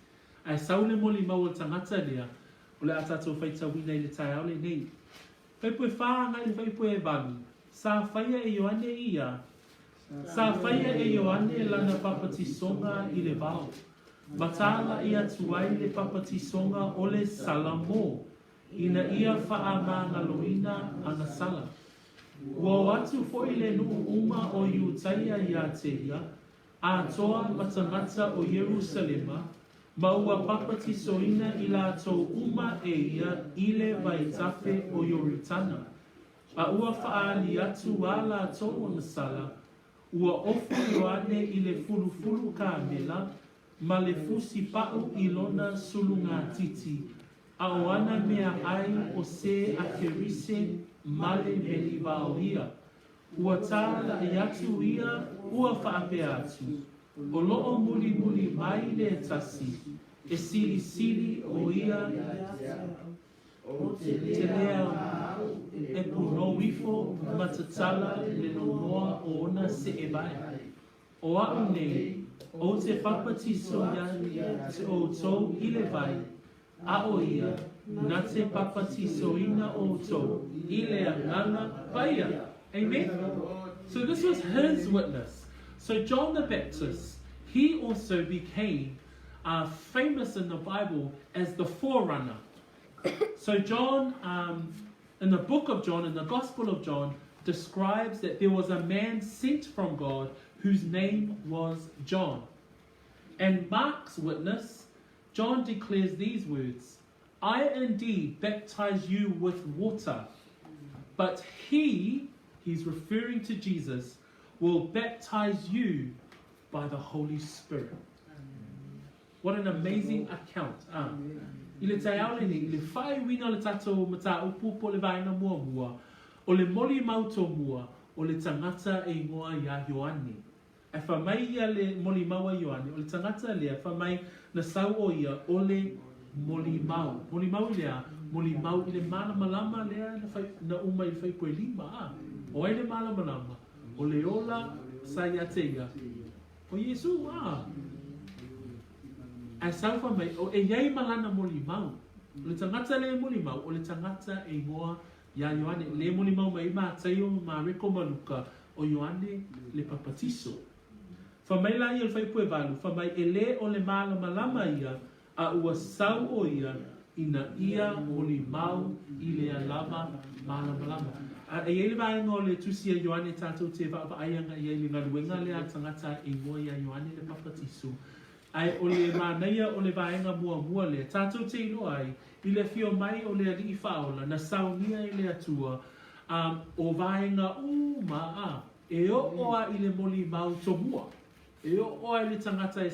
Ai sau le moli mau o tangata lea o le atato whaita wina I le tai au le nei. Whaipue wha ngai le whaipue e vanu. Sa whaia e Ioane ia. Sa whaia e Ioane lana papatisonga I le vau. Matala ia tuai le papatisonga o le salamo. Ina ia whaamanga loina ana sala. Ua watu foi le nuu uma o Iutaia ia te ia, a toa matangata o Yerusalema, ma ua papatisoina I la tau uma e ia I le vaitafe o Yoritana. A ua whaali atu a la tau o sala, ua ofu Ioane I le fulufulu ka mela, ma le fusi pau I lona sulunga titi, a oana mea ai o se a kerise male meli vaoia. Ua tāla e atu ia, ua whaape atu. O loo muli muli mai le tasi, e sili sili o ia te lea e puno wifo matatala le nonoa o ona se e vai. O au nei, o te whapatiso ia te o tau I le vai, a o ia, na te papatiso ina o tau, I le anganga paia. Amen? So this was his witness. So John the Baptist, he also became famous in the Bible as the forerunner. So John, in the book of John, in the Gospel of John, describes that there was a man sent from God whose name was John. And Mark's witness, John declares these words, I indeed baptize you with water, but he's referring to Jesus, will baptize you by the Holy Spirit. What an amazing account. I le tai au le ni, le whai wina le tatou mata upu po le vaina mua mua, o le moli mauto mua, o le tangata e ngoa ia Ioane. E whamai ia le moli maua Ioane, o le tangata lea whamai na sau o ia o le moli mau. Moli mau lea, moli mau I le mana malama lea na uma I le whaipue lima. O ai le mana malama, o le ola sa ia te ia. O Yesu, ai sau whamai, o e iei malana moli mau. O le tangata le moli mau, o le tangata e ngoa ia Ioane. Le moli mau mai ma tayo ma reko maluka o Ioane le papatiso. Whamai la ia le whaipue valu, whamai e le o le mala malama ia, a ua sau o ia, ina ia moli mau I le alama mala malama. A e ele vai ngo le tusia Ioane tātou te whaaianga I le ngaruenga le a tangata e ngoa ia Ioane le papatiso. Ai o le manaia o le vaenga mua mua le tātou te ino ai, I le fio mai o le ali whaola, na saunia I le atua, o vaenga maa, e o oa I le moli mau tomua. E o oa I le tangata e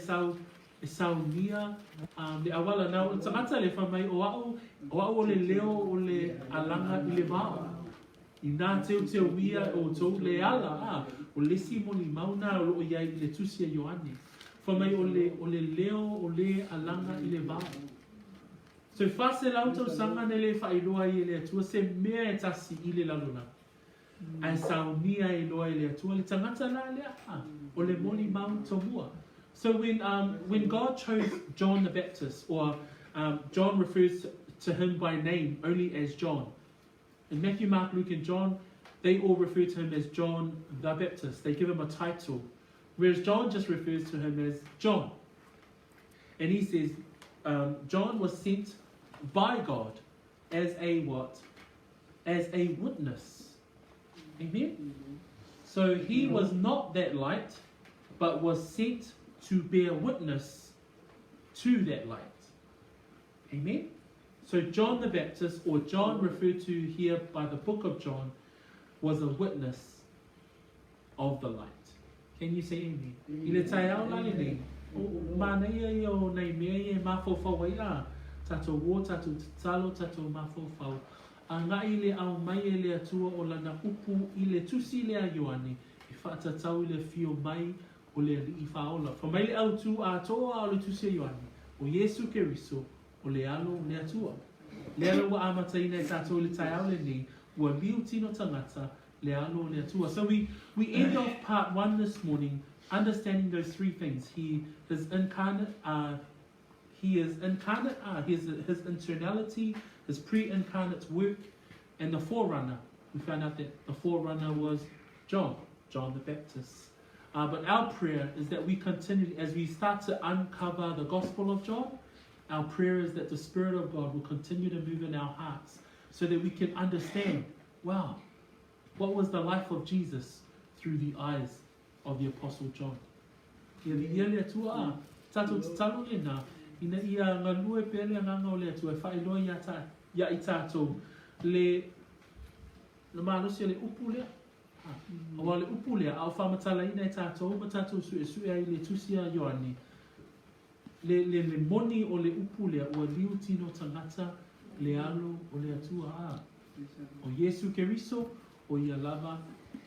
saunia, le awala nao, tangata le whamai o au o le leo o le alanga I le mao. I nā teo wia o tau le ala, o lesi moli mau nā o iai I le tusia Ioane. Whamai o le leo o le alanga I le vau. So whase lau tau sanga ne le whailoa I le atua se mea e tasi I le lalona. Ai saunia e loa I le atua le tangata la le aha. O le moni mau tomua. So when God chose John the Baptist, or John refers to him by name only as John. In Matthew, Mark, Luke and John, they all refer to him as John the Baptist. They give him a title. Whereas John just refers to him as John. And he says, John was sent by God as a what? As a witness. Amen? So he was not that light, but was sent to bear witness to that light. Amen? So John the Baptist, or John referred to here by the book of John, was a witness of the light. Can you say amen? Ile tai au lale nei. Mana ia o nei mea ia mafofau ai la. Tato wo, tato talo, tato mafofau. A ngai le au mai e le atua o lana upu I le tusi le a Ioane. I whaatatau I le fio mai o le I whaola. Whamai le au tu a toa o le tusi a Ioane. O Yesu Keriso o le alo le atua. Le alo wa amataina e tato le tai au le nei. Ua liu tino tangata le alo le atua. So we end off part 1 this morning, understanding those three things. He is incarnate, his internality, his pre-incarnate work, and the forerunner. We found out that the forerunner was John the Baptist. But our prayer is that we continue, as we start to uncover the Gospel of John, our prayer is that the Spirit of God will continue to move in our hearts so that we can understand, wow, what was the life of Jesus through the eyes of the Apostle John. Ia li le atua tato talo le na ina ia ngalue pele nganga o le atua whailoa ia I tato le maalosi le upu lea. Awa le upu lea au whamatala ina I tato ma tato sue ai le tusia Ioane. Le moni o le upu lea ua liu tino tangata le alo o le atua o Yesu Keriso o ia lava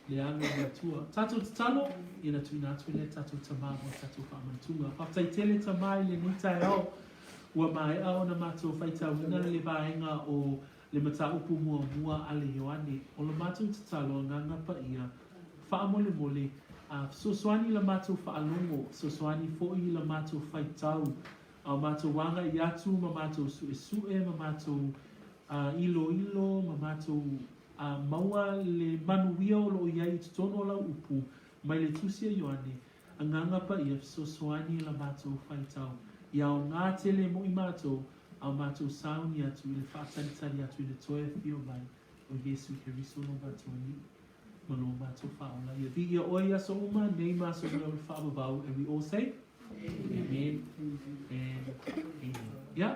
le alo le atua. Tato talo ina tuina atu le tato tamama tato whamantunga. Whaptai tele tamai le nitai au ua mai au na mato whaita wina le vaenga o le mata upu mua ale Ioane. O le mato tatalo nganga pa ia whaamole mole sosoani la mato whaalongo, sosoani fo'i la mato whaitau, mato wanga I atu, ma mato sue, ma mato ilo, ma mato maua le manuia o lo iai tutono la upu, mai le tusia Ioane, anganga pa ia sosoani la mato whaitau. Iau ngā tele mo I mato, au mato sauni atu, I le whaatalitari atu, I le toe fio mai, o Yesu Keriso no batoni. And we all say, Amen and Amen. Yeah.